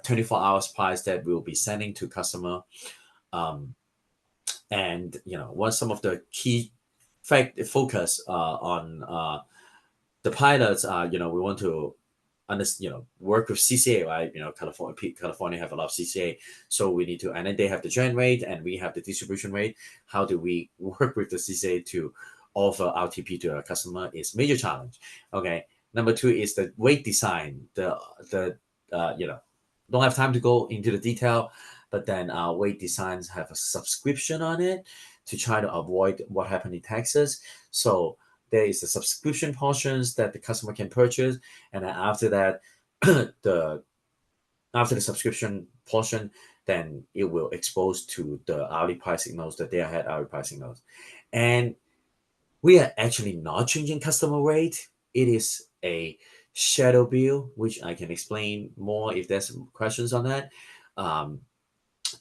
24 hours price that we'll be sending to customer. And, what some of the key focus on the pilots are, we want to work with CCA, right? California have a lot of CCA, so we need to, and then they have the gen rate and we have the distribution rate. How do we work with the CCA to offer RTP to our customer is major challenge. Okay. Number two is the rate design. Don't have time to go into the detail, but then our rate designs have a subscription on it to try to avoid what happened in Texas. So there is a subscription portions that the customer can purchase, and then after that, after the subscription portion, then it will expose to the hourly price signals, the day ahead hourly price signals. And we are actually not changing customer rate. It is a shadow bill, which I can explain more if there's some questions on that. And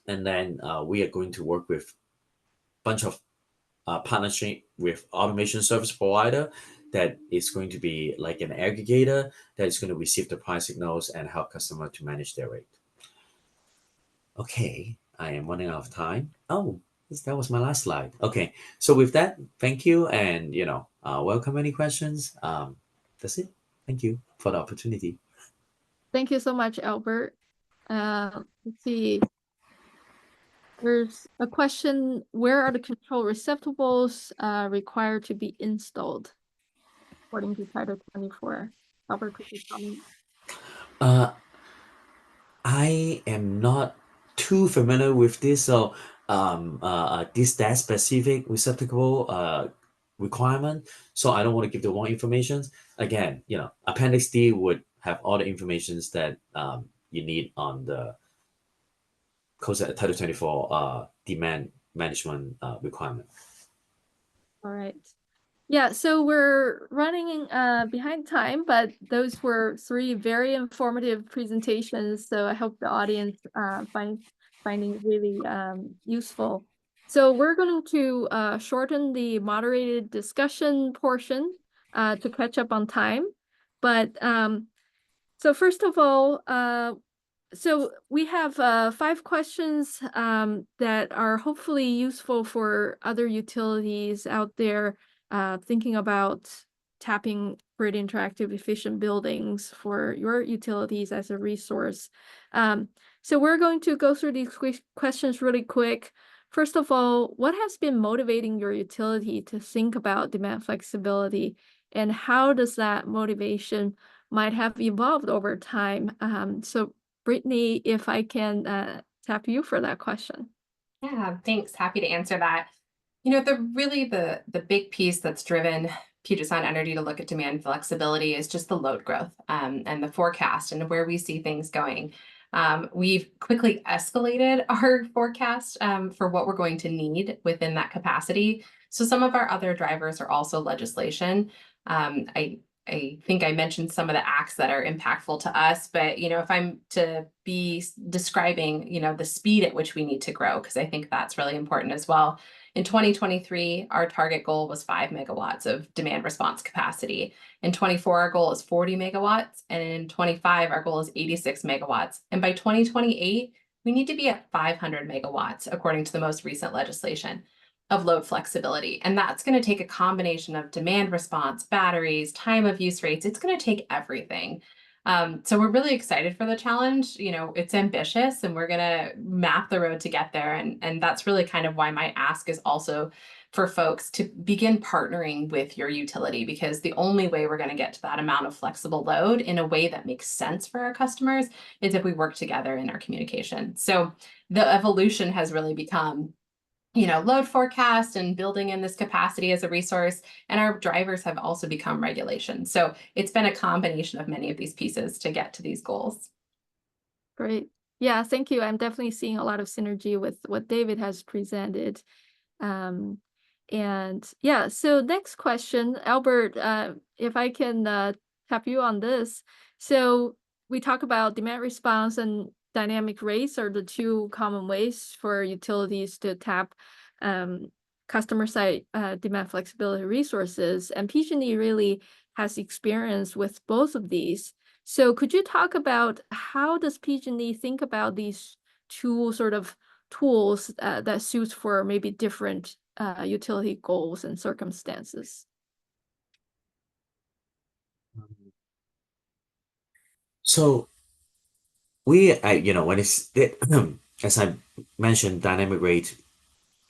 then we are going to work with a bunch of partnership with automation service provider that is going to be like an aggregator that is going to receive the price signals and help customer to manage their rate. Okay, I am running out of time. Oh, that was my last slide. Okay, so with that, thank you, and welcome any questions. That's it. Thank you for the opportunity. Thank you so much, Albert. Let's see. There's a question, where are the control receptacles required to be installed according to Title 24? Albert, could you comment? I am not too familiar with this, so that specific receptacle requirement, so I don't want to give the wrong information. Again, Appendix D would have all the informations that you need on the Title 24 demand management requirement. All right. Yeah, so we're running behind time, but those were three very informative presentations. So I hope the audience finding it really useful. So we're going to shorten the moderated discussion portion to catch up on time. But so first of all, so we have 5 questions that are hopefully useful for other utilities out there thinking about tapping grid interactive efficient buildings for your utilities as a resource. So we're going to go through these questions really quick. First of all, what has been motivating your utility to think about demand flexibility, and how does that motivation might have evolved over time? So Brittany, if I can tap you for that question. Yeah, thanks. Happy to answer that. The big piece that's driven Puget Sound Energy to look at demand flexibility is just the load growth and the forecast and where we see things going. We've quickly escalated our forecast for what we're going to need within that capacity. So some of our other drivers are also legislation. I think I mentioned some of the acts that are impactful to us, but if I'm to be describing, the speed at which we need to grow, because I think that's really important as well. In 2023, our target goal was 5 megawatts of demand response capacity. In 24, our goal is 40 megawatts, and in 25, our goal is 86 megawatts. And by 2028, we need to be at 500 megawatts, according to the most recent legislation of load flexibility. And that's going to take a combination of demand response, batteries, time of use rates. It's going to take everything. So we're really excited for the challenge. It's ambitious, and we're going to map the road to get there. And that's really kind of why my ask is also for folks to begin partnering with your utility, because the only way we're going to get to that amount of flexible load in a way that makes sense for our customers is if we work together in our communication. So the evolution has really become load forecast and building in this capacity as a resource. And our drivers have also become regulation. So it's been a combination of many of these pieces to get to these goals. Great. Yeah, thank you. I'm definitely seeing a lot of synergy with what David has presented. And yeah, so next question, Albert, if I can tap you on this. So we talk about demand response and dynamic rates are the two common ways for utilities to tap customer side demand flexibility resources. And PG&E really has experience with both of these. So could you talk about how does PG&E think about these two sort of tools that suits for maybe different utility goals and circumstances? So when it's as I mentioned, dynamic rate,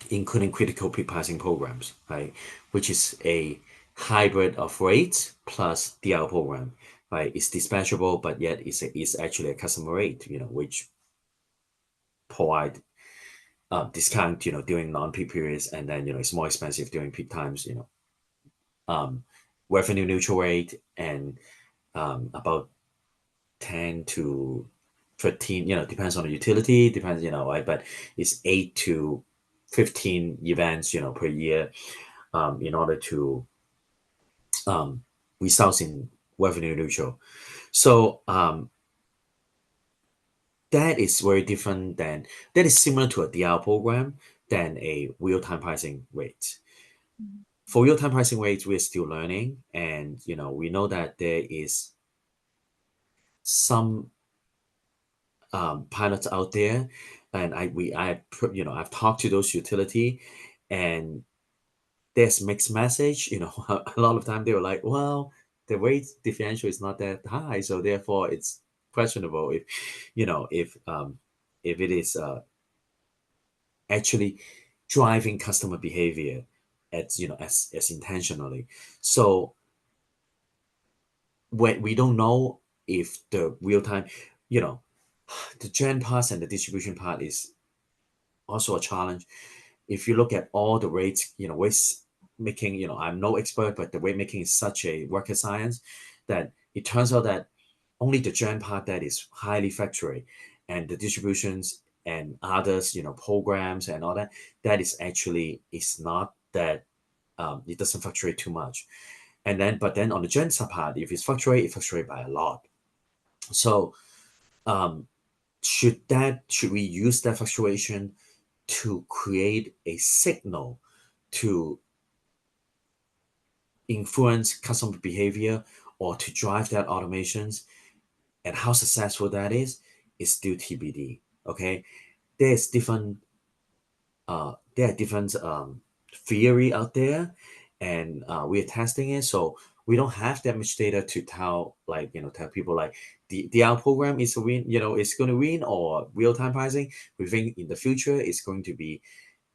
including critical peak pricing programs, right, which is a hybrid of rates plus DL program, right? It's dispatchable, but yet it's actually a customer rate, which provide discount, during non-peak periods, and then it's more expensive during peak times, revenue neutral rate, and about 10 to 15, depends on the utility, depends, right? But it's 8 to 15 events, per year, in order to result in revenue neutral. So that is very different that is similar to a DL program than a real-time pricing rate. For real-time pricing rates, we're still learning, and we know that there is some pilots out there, and I've talked to those utility, and there's mixed message. A lot of time they were like, well, the rate differential is not that high, so therefore it's questionable if it is actually driving customer behavior as intentionally. So when we don't know if the real time, the gen part and the distribution part is also a challenge. If you look at all the rates, rates making, I'm no expert, but the rate making is such a rocket science that it turns out that only the gen part that is highly fluctuate, and the distributions and others, programs and all that is not that, it doesn't fluctuate too much. But then on the gen sub part, if it fluctuate by a lot. So should we use that fluctuation to create a signal to influence customer behavior or to drive that automations? And how successful that is still TBD. Okay, there's different theory out there, and we're testing it. So we don't have that much data to tell people like the DL program is a win, it's going to win, or real-time pricing. We think in the future it's going to be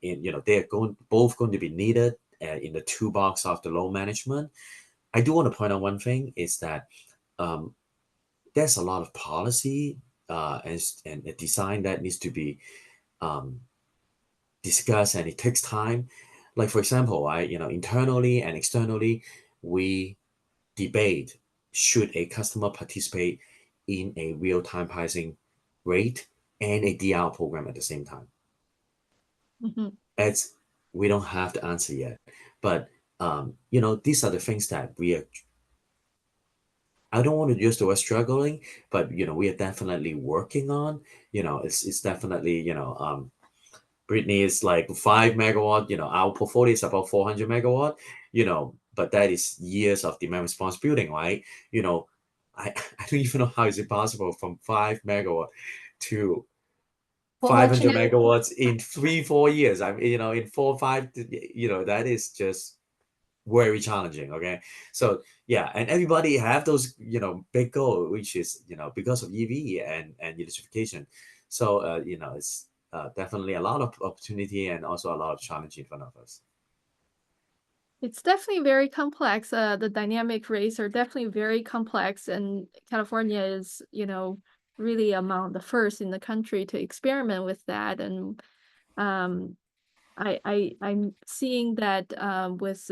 they're both going to be needed in the toolbox of the load management. I do want to point out one thing is that there's a lot of policy and a design that needs to be discussed, and it takes time. Like, for example, internally and externally, we debate should a customer participate in a real-time pricing rate and a DR program at the same time? Mhm. It's we don't have the answer yet, but you know, these are the things that we are. I don't want to use the word struggling, but you know, we are definitely working on. You know, it's definitely Brittany is like 5 megawatt. You know, our portfolio is about 400 megawatt. You know, but that is years of demand response building, right? You know, I I don't even know how is it possible from 5 megawatt to We'll let you 500 know. megawatts in 3 4 years. I mean, you know, in 4 5, you know, that is just very challenging. Okay, so yeah, and everybody have those, you know, big goal, which is, you know, because of EV and electrification. So you know, it's definitely a lot of opportunity and also a lot of challenge in front of us. It's definitely very complex. The dynamic rates are definitely very complex, and California is, really among the first in the country to experiment with that. And um, I'm seeing that with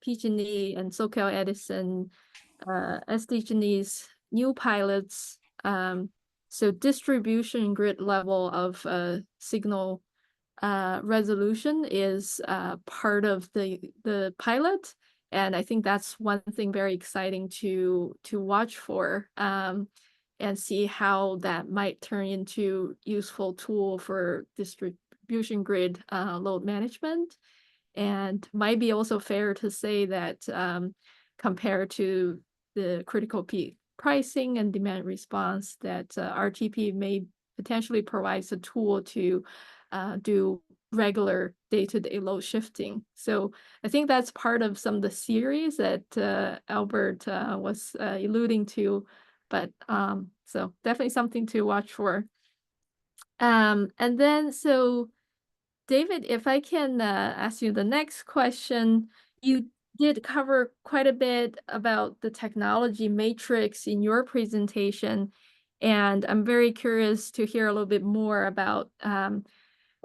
PG&E and SoCal Edison, SDG&E's new pilots. So distribution grid level of signal resolution is part of the pilot, and I think that's one thing very exciting to watch for, and see how that might turn into useful tool for distribution grid load management. And might be also fair to say that compared to the critical peak pricing and demand response, that RTP may potentially provides a tool to do regular day-to-day load shifting. So I think that's part of some of the series that Albert was alluding to, but so definitely something to watch for. And then so David, if I can ask you the next question, you did cover quite a bit about the technology matrix in your presentation, and I'm very curious to hear a little bit more about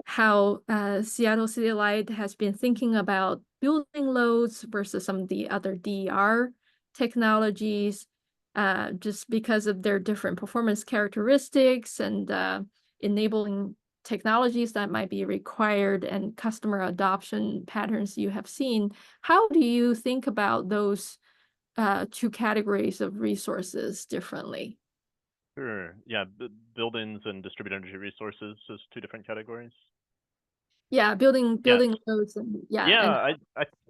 how Seattle City Light has been thinking about building loads versus some of the other DER technologies, just because of their different performance characteristics and enabling technologies that might be required and customer adoption patterns you have seen. How do you think about those two categories of resources differently? Sure. Yeah, buildings and distributed energy resources is two different categories. Yeah, Yeah. building loads and Yeah,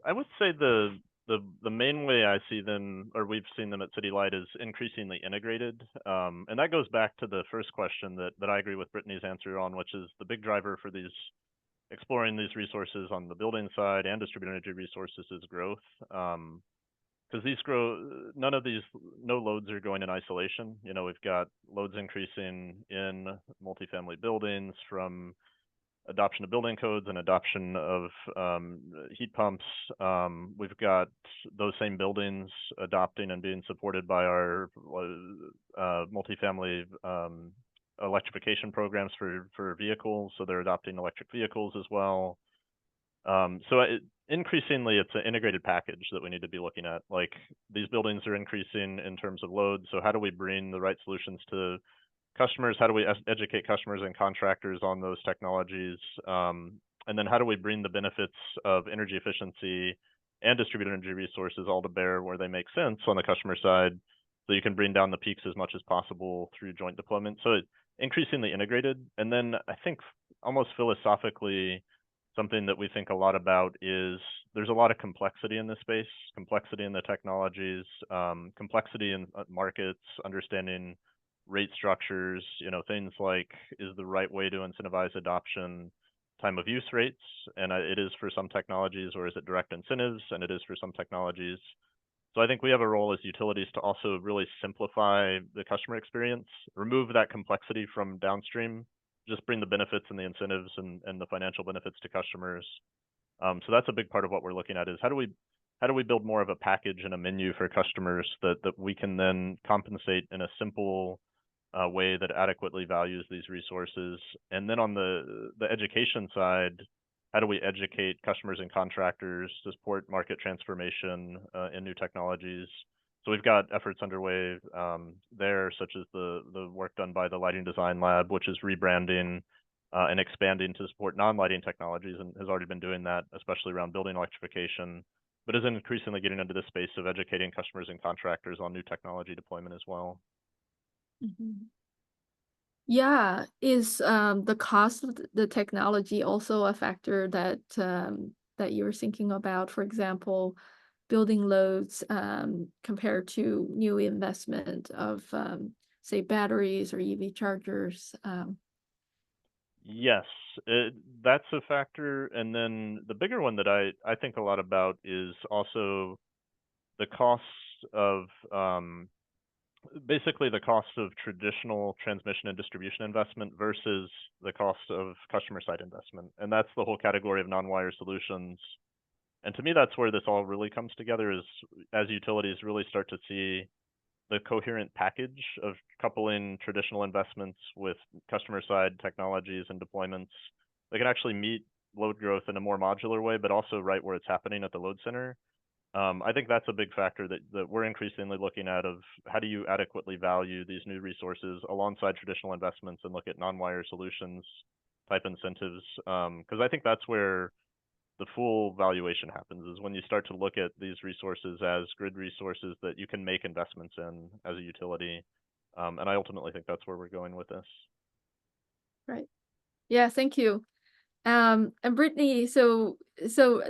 I would say the main way I see them, or we've seen them at City Light, is increasingly integrated. And that goes back to the first question that I agree with Brittany's answer on, which is the big driver for these exploring these resources on the building side and distributed energy resources is growth. Because no loads are going in isolation. You know, we've got loads increasing in multifamily buildings from adoption of building codes and adoption of heat pumps. We've got those same buildings adopting and being supported by our multifamily electrification programs for vehicles. So they're adopting electric vehicles as well. Increasingly, it's an integrated package that we need to be looking at. Like, these buildings are increasing in terms of load. So how do we bring the right solutions to customers? How do we educate customers and contractors on those technologies? And then how do we bring the benefits of energy efficiency and distributed energy resources all to bear where they make sense on the customer side, so you can bring down the peaks as much as possible through joint deployment? So it's increasingly integrated. And then I think almost philosophically, something that we think a lot about is there's a lot of complexity in this space, complexity in the technologies, complexity in markets, understanding rate structures, things like, is the right way to incentivize adoption time of use rates? And it is for some technologies, or is it direct incentives? And it is for some technologies. So I think we have a role as utilities to also really simplify the customer experience, remove that complexity from downstream, just bring the benefits and the incentives and the financial benefits to customers. So that's a big part of what we're looking at, is how do we build more of a package and a menu for customers that we can then compensate in a simple way that adequately values these resources. And then on the education side, how do we educate customers and contractors to support market transformation in new technologies? So we've got efforts underway there, such as the work done by the Lighting Design Lab, which is rebranding and expanding to support non-lighting technologies, and has already been doing that, especially around building electrification, but is increasingly getting into the space of educating customers and contractors on new technology deployment as well. Mhm. Yeah, is the cost of the technology also a factor that that you were thinking about? For example, building loads compared to new investment of say batteries or EV chargers. Yes, that's a factor. And then the bigger one that I think a lot about is also the costs of basically the cost of traditional transmission and distribution investment versus the cost of customer side investment. And that's the whole category of non-wire solutions. And to me, that's where this all really comes together, is as utilities really start to see the coherent package of coupling traditional investments with customer side technologies and deployments. They can actually meet load growth in a more modular way, but also right where it's happening at the load center. I think that's a big factor that we're increasingly looking at, of how do you adequately value these new resources alongside traditional investments and look at non-wire solutions type incentives. Because I think that's where the full valuation happens, is when you start to look at these resources as grid resources that you can make investments in as a utility. And I ultimately think that's where we're going with this. Right. Yeah, thank you. And Brittany, so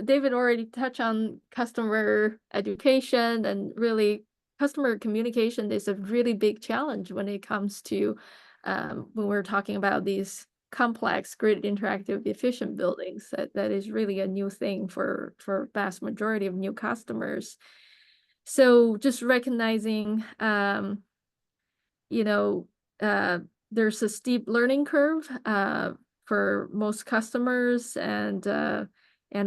David already touched on customer education, and really customer communication is a really big challenge when it comes to when we're talking about these complex grid interactive efficient buildings. That is really a new thing for vast majority of new customers. So just recognizing you know, there's a steep learning curve for most customers, and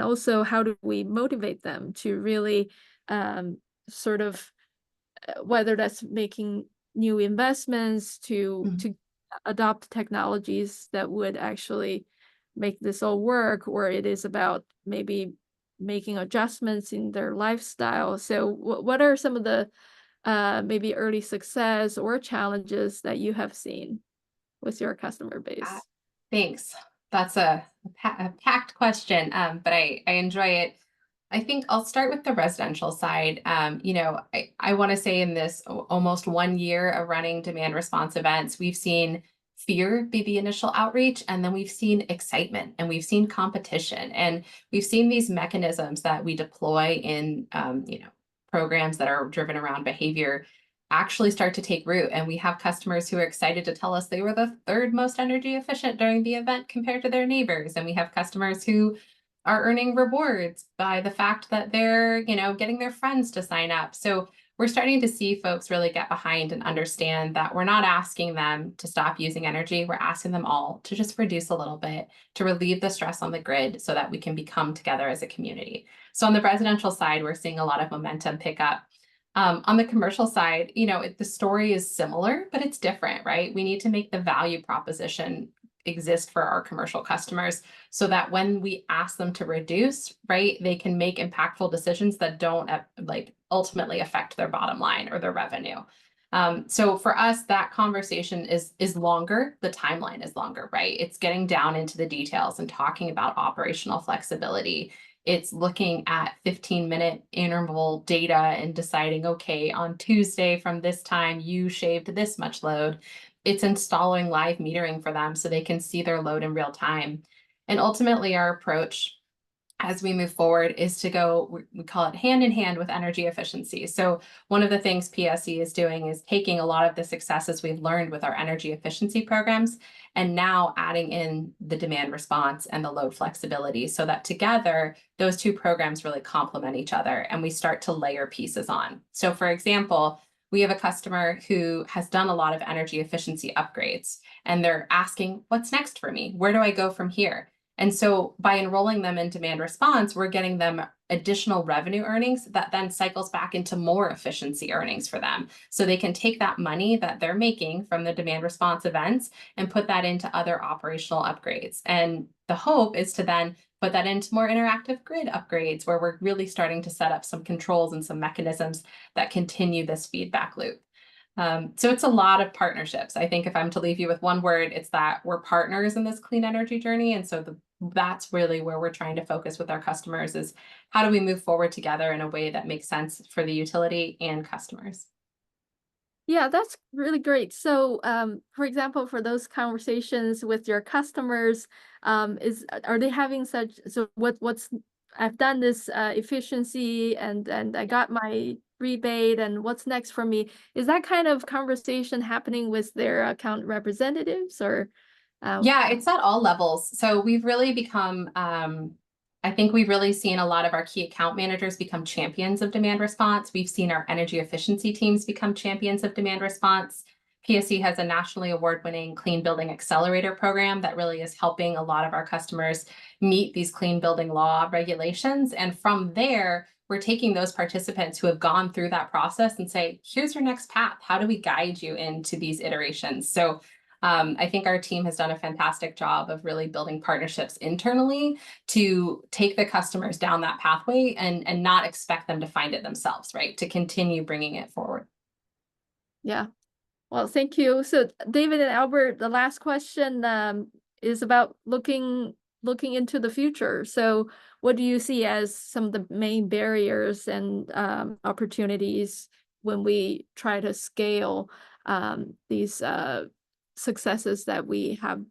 also how do we motivate them to really sort of whether that's making new investments to adopt technologies that would actually make this all work, or it is about maybe making adjustments in their lifestyle. So what are some of the maybe early success or challenges that you have seen with your customer base? Thanks. That's a packed question, but I enjoy it. I think I'll start with the residential side. I want to say in this almost 1 year of running demand response events, we've seen fear be the initial outreach, and then we've seen excitement, and we've seen competition, and we've seen these mechanisms that we deploy in programs that are driven around behavior actually start to take root. And we have customers who are excited to tell us they were the 3rd most energy efficient during the event compared to their neighbors. And we have customers who are earning rewards by the fact that they're, getting their friends to sign up. So we're starting to see folks really get behind and understand that we're not asking them to stop using energy. We're asking them all to just reduce a little bit, to relieve the stress on the grid so that we can become together as a community. So on the residential side, we're seeing a lot of momentum pick up. On the commercial side, the story is similar, but it's different, right? We need to make the value proposition exist for our commercial customers so that when we ask them to reduce, right, they can make impactful decisions that don't ultimately affect their bottom line or their revenue. So for us, that conversation is longer. The timeline is longer, right? It's getting down into the details and talking about operational flexibility. It's looking at 15-minute interval data and deciding, okay, on Tuesday from this time, you shaved this much load. It's installing live metering for them so they can see their load in real time. And ultimately, our approach as we move forward is to go, we call it hand in hand with energy efficiency. So one of the things PSE is doing is taking a lot of the successes we've learned with our energy efficiency programs and now adding in the demand response and the load flexibility so that together, those two programs really complement each other and we start to layer pieces on. So for example, we have a customer who has done a lot of energy efficiency upgrades and they're asking, what's next for me? Where do I go from here? And so by enrolling them in demand response, we're getting them additional revenue earnings that then cycles back into more efficiency earnings for them. So they can take that money that they're making from the demand response events and put that into other operational upgrades. And the hope is to then put that into more interactive grid upgrades, where we're really starting to set up some controls and some mechanisms that continue this feedback loop. So it's a lot of partnerships. I think if I'm to leave you with one word, it's that we're partners in this clean energy journey. And so that's really where we're trying to focus with our customers, is how do we move forward together in a way that makes sense for the utility and customers? Yeah, that's really great. So, for example, for those conversations with your customers, are they having such, so what's I've done this efficiency and I got my rebate, and what's next for me? Is that kind of conversation happening with their account representatives, or Yeah, it's at all levels. So we've really become, I think we've really seen a lot of our key account managers become champions of demand response. We've seen our energy efficiency teams become champions of demand response. PSE has a nationally award-winning Clean Building Accelerator program that really is helping a lot of our customers meet these clean building law regulations. And from there, we're taking those participants who have gone through that process and say, here's your next path. How do we guide you into these iterations? So I think our team has done a fantastic job of really building partnerships internally to take the customers down that pathway and not expect them to find it themselves, right? To continue bringing it forward. yeah. Well, thank you. So, David and Albert, the last question is about looking into the future. So, what do you see as some of the main barriers and opportunities when we try to scale these successes that we have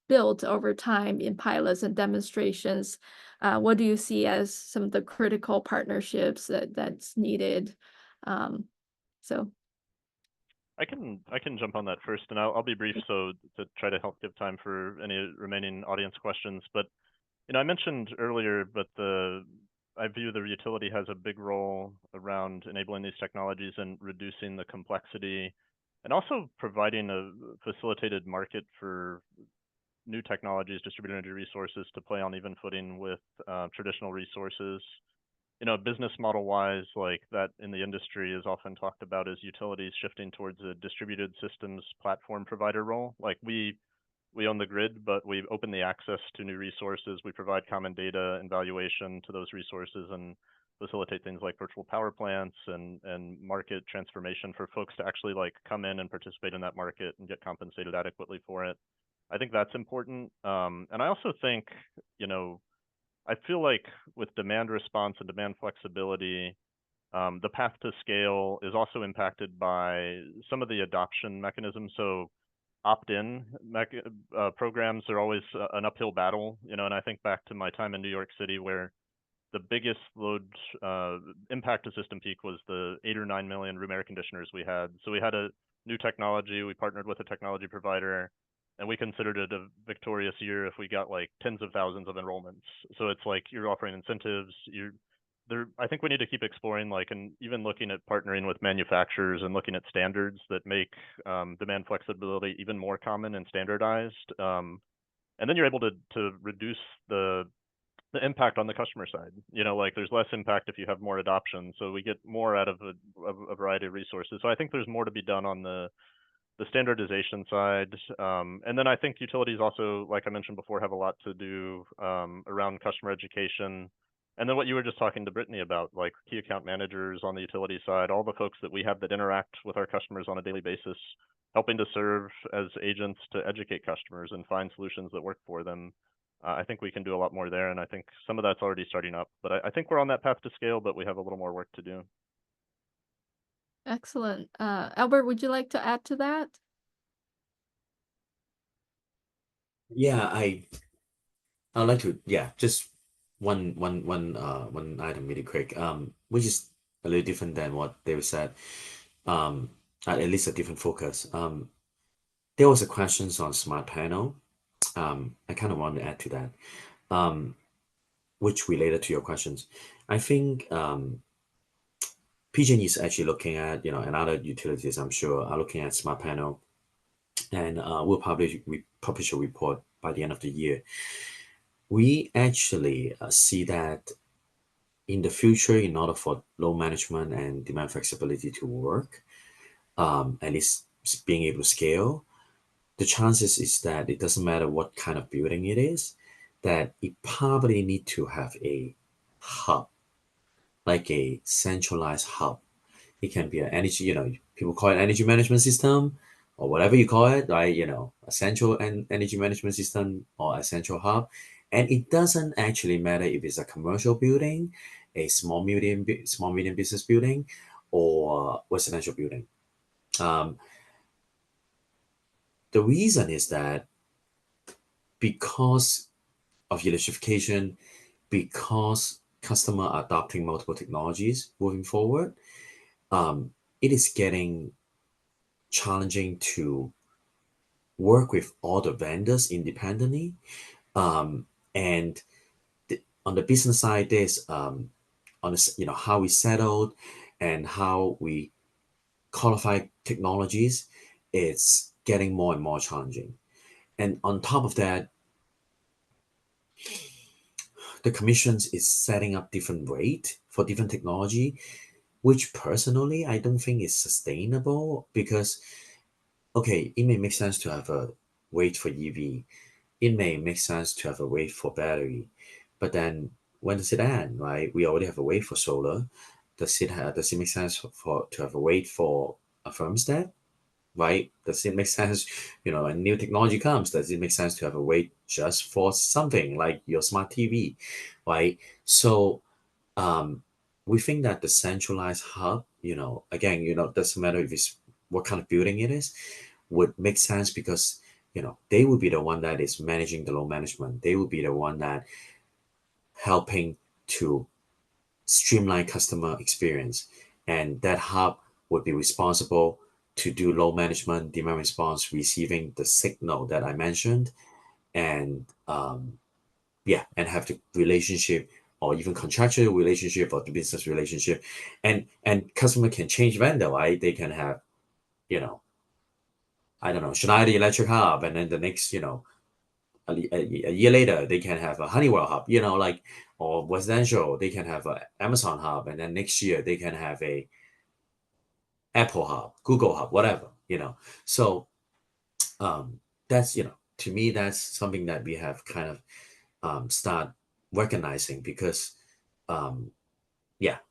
built over time in pilots and demonstrations? What do you see as some of the critical partnerships that's needed? So. I can jump on that first, and I'll be brief so to try to help give time for any remaining audience questions. But I mentioned earlier, but I view the utility has a big role around enabling these technologies and reducing the complexity, and also providing a facilitated market for new technologies, distributed energy resources, to play on even footing with traditional resources. Business model wise, like that in the industry is often talked about as utilities shifting towards a distributed systems platform provider role. Like we own the grid, but we open the access to new resources. We provide common data and valuation to those resources and facilitate things like virtual power plants and market transformation for folks to actually like come in and participate in that market and get compensated adequately for it. I think that's important. And I also think, I feel like with demand response and demand flexibility, the path to scale is also impacted by some of the adoption mechanisms. So opt-in programs are always an uphill battle, and I think back to my time in New York City, where the biggest load impact to system peak was the 8 or 9 million room air conditioners we had. So we had a new technology, we partnered with a technology provider, and we considered it a victorious year if we got like tens of thousands of enrollments. So it's like you're offering incentives. I think we need to keep exploring, and even looking at partnering with manufacturers and looking at standards that make demand flexibility even more common and standardized. And then you're able to reduce the impact on the customer side. There's less impact if you have more adoption. So we get more out of a variety of resources. So I think there's more to be done on the standardization side. And then I think utilities also, like I mentioned before, have a lot to do around customer education. And then what you were just talking to Brittany about, like key account managers on the utility side, all the folks that we have that interact with our customers on a daily basis, helping to serve as agents to educate customers and find solutions that work for them. I think we can do a lot more there, and I think some of that's already starting up. But I think we're on that path to scale, but we have a little more work to do. Excellent. Albert, would you like to add to that? Yeah, I'd like to, just one item really quick, which is a little different than what David said, at least a different focus. There was a questions on smart panel. I kind of want to add to that, which related to your questions. I think PG&E is actually looking at, and other utilities, I'm sure, are looking at smart panel, and we'll publish a report by the end of the year. we actually see that in the future, in order for load management and demand flexibility to work, and it's being able to scale, the chances is that it doesn't matter what kind of building it is, that it probably need to have a hub, like a centralized hub. It can be an energy, people call it energy management system or whatever you call it, right? A central energy management system or a central hub. And it doesn't actually matter if it's a commercial building, a small medium business building, or residential building. Um, the reason is that because of electrification, because customer are adopting multiple technologies moving forward, it is getting challenging to work with all the vendors independently. And on the business side, there's on the, how we settled and how we qualify technologies, it's getting more and more challenging. And on top of that, the commissions is setting up different rate for different technology, which personally I don't think is sustainable because, okay, it may make sense to have a rate for EV. It may make sense to have a rate for battery, but then when does it end, right? We already have a rate for solar. Does it make sense to have a rate for a thermostat, right? Does it make sense, a new technology comes, does it make sense to have a rate just for something like your smart TV, right? So we think that the centralized hub, again, doesn't matter if it's what kind of building it is, would make sense because they will be the one that is managing the load management. They will be the one that helping to streamline customer experience, and that hub would be responsible to do load management, demand response, receiving the signal that I mentioned, and and have the relationship or even contractual relationship or the business relationship, and customer can change vendor, right? They can have, I don't know, Schneider Electric Hub, and then the next, a year later they can have a Honeywell hub, or residential they can have a Amazon hub, and then next year they can have a Apple hub, Google hub, whatever, So that's, to me, that's something that we have kind of start recognizing because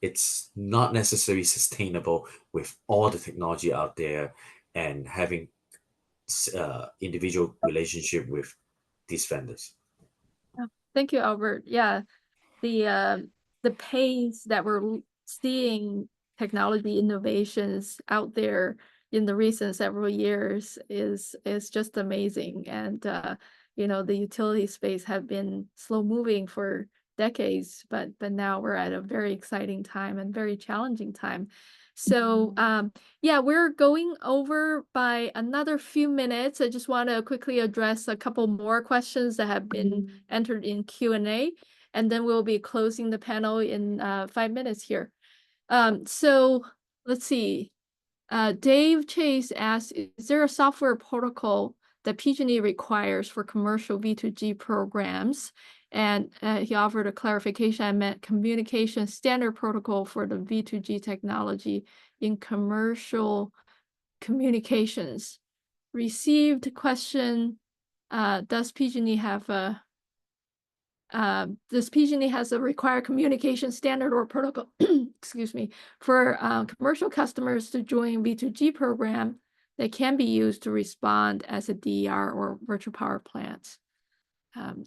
it's not necessarily sustainable with all the technology out there and having individual relationship with these vendors. Thank you, Albert. Yeah, the pace that we're seeing technology innovations out there in the recent several years is just amazing. And the utility space have been slow moving for decades, but now we're at a very exciting time and very challenging time. So we're going over by another few minutes. I just want to quickly address a couple more questions that have been entered in Q&A, and then we'll be closing the panel in 5 minutes here. So let's see. Dave Chase asks, is there a software protocol that PG&E requires for commercial V2G programs? And he offered a clarification. I meant communication standard protocol for the V2G technology in commercial communications. Received question, does PG&E have a has a required communication standard or protocol, excuse me, for commercial customers to join V2G program that can be used to respond as a DER or virtual power plant?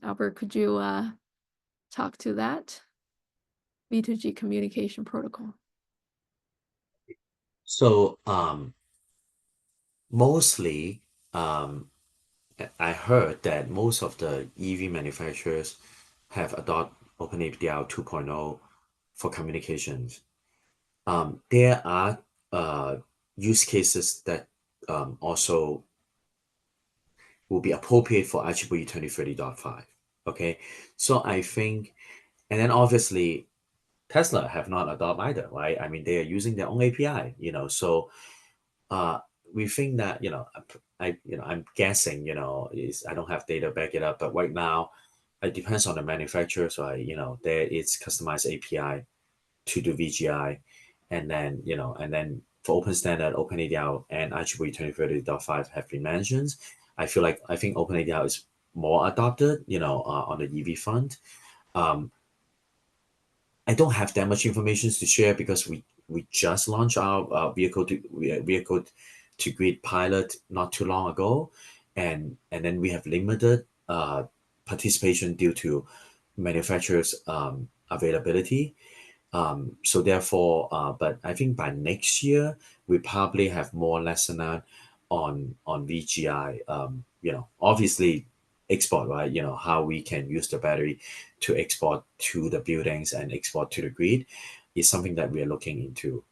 Albert, could you talk to that? V2G communication protocol. So mostly, I heard that most of the EV manufacturers have adopted OpenAPI 2.0 for communications. There are use cases that also will be appropriate for IEEE 2030.5. Okay, so I think, and then obviously Tesla have not adopted either, right? I mean, they are using their own API, so we think that, I'm guessing, is I don't have data to back it up, but right now it depends on the manufacturer. So there is customized API to do VGI, and then for open standard, OpenADL and IEEE 2030.5 have been mentioned. I think OpenADL is more adopted, on the EV front. I don't have that much information to share because we just launched our vehicle to grid pilot not too long ago, and then we have limited participation due to manufacturers availability. So therefore, but I think by next year we probably have more lesson learned on VGI. Obviously export, right? How we can use the battery to export to the buildings and export to the grid is something that we are looking into.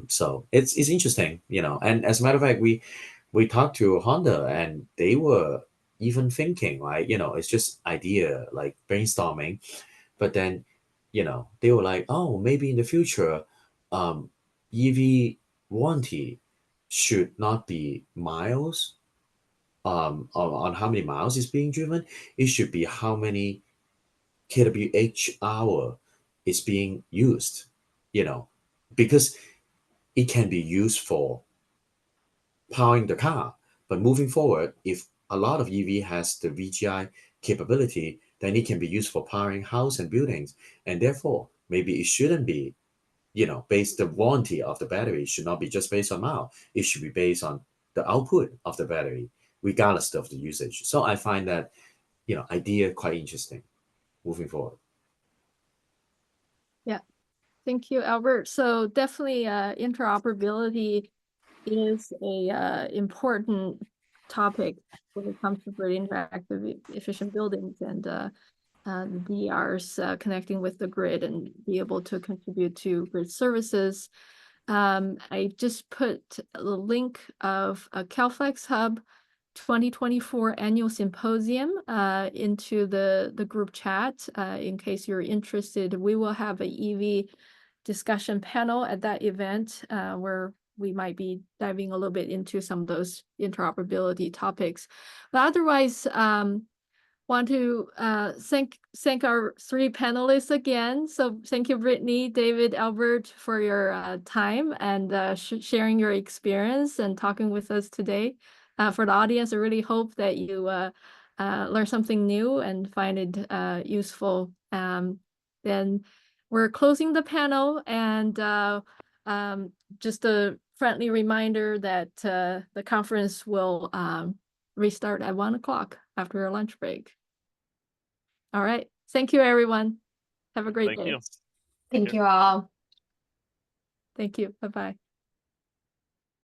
So it's interesting, and as a matter of fact, we talked to Honda and they were even thinking, right? It's just idea, like brainstorming, but then they were like, oh, maybe in the future, EV warranty should not be miles, on how many miles is being driven. It should be how many kWh hour is being used, because it can be used for powering the car. But moving forward, if a lot of EV has the VGI capability, then it can be used for powering house and buildings. And therefore, maybe it shouldn't be, based the warranty of the battery should not be just based on mile. It should be based on the output of the battery, regardless of the usage. So I find that, idea quite interesting moving forward. Yeah, thank you, Albert. So definitely interoperability is a important topic when it comes to very interactive, efficient buildings and the DRs connecting with the grid and be able to contribute to grid services. I just put the link of a CalFlex Hub 2024 annual symposium into the group chat in case you're interested. We will have an EV discussion panel at that event where we might be diving a little bit into some of those interoperability topics. But otherwise, want to thank our three panelists again. So thank you, Brittany, David, Albert, for your time and sharing your experience and talking with us today. For the audience, I really hope that you learn something new and find it useful. Then we're closing the panel, and just a friendly reminder that the conference will restart at 1 o'clock after your lunch break. All right. Thank you, everyone. Have a great day. Thank you. Thank you all. Thank you. Bye-bye.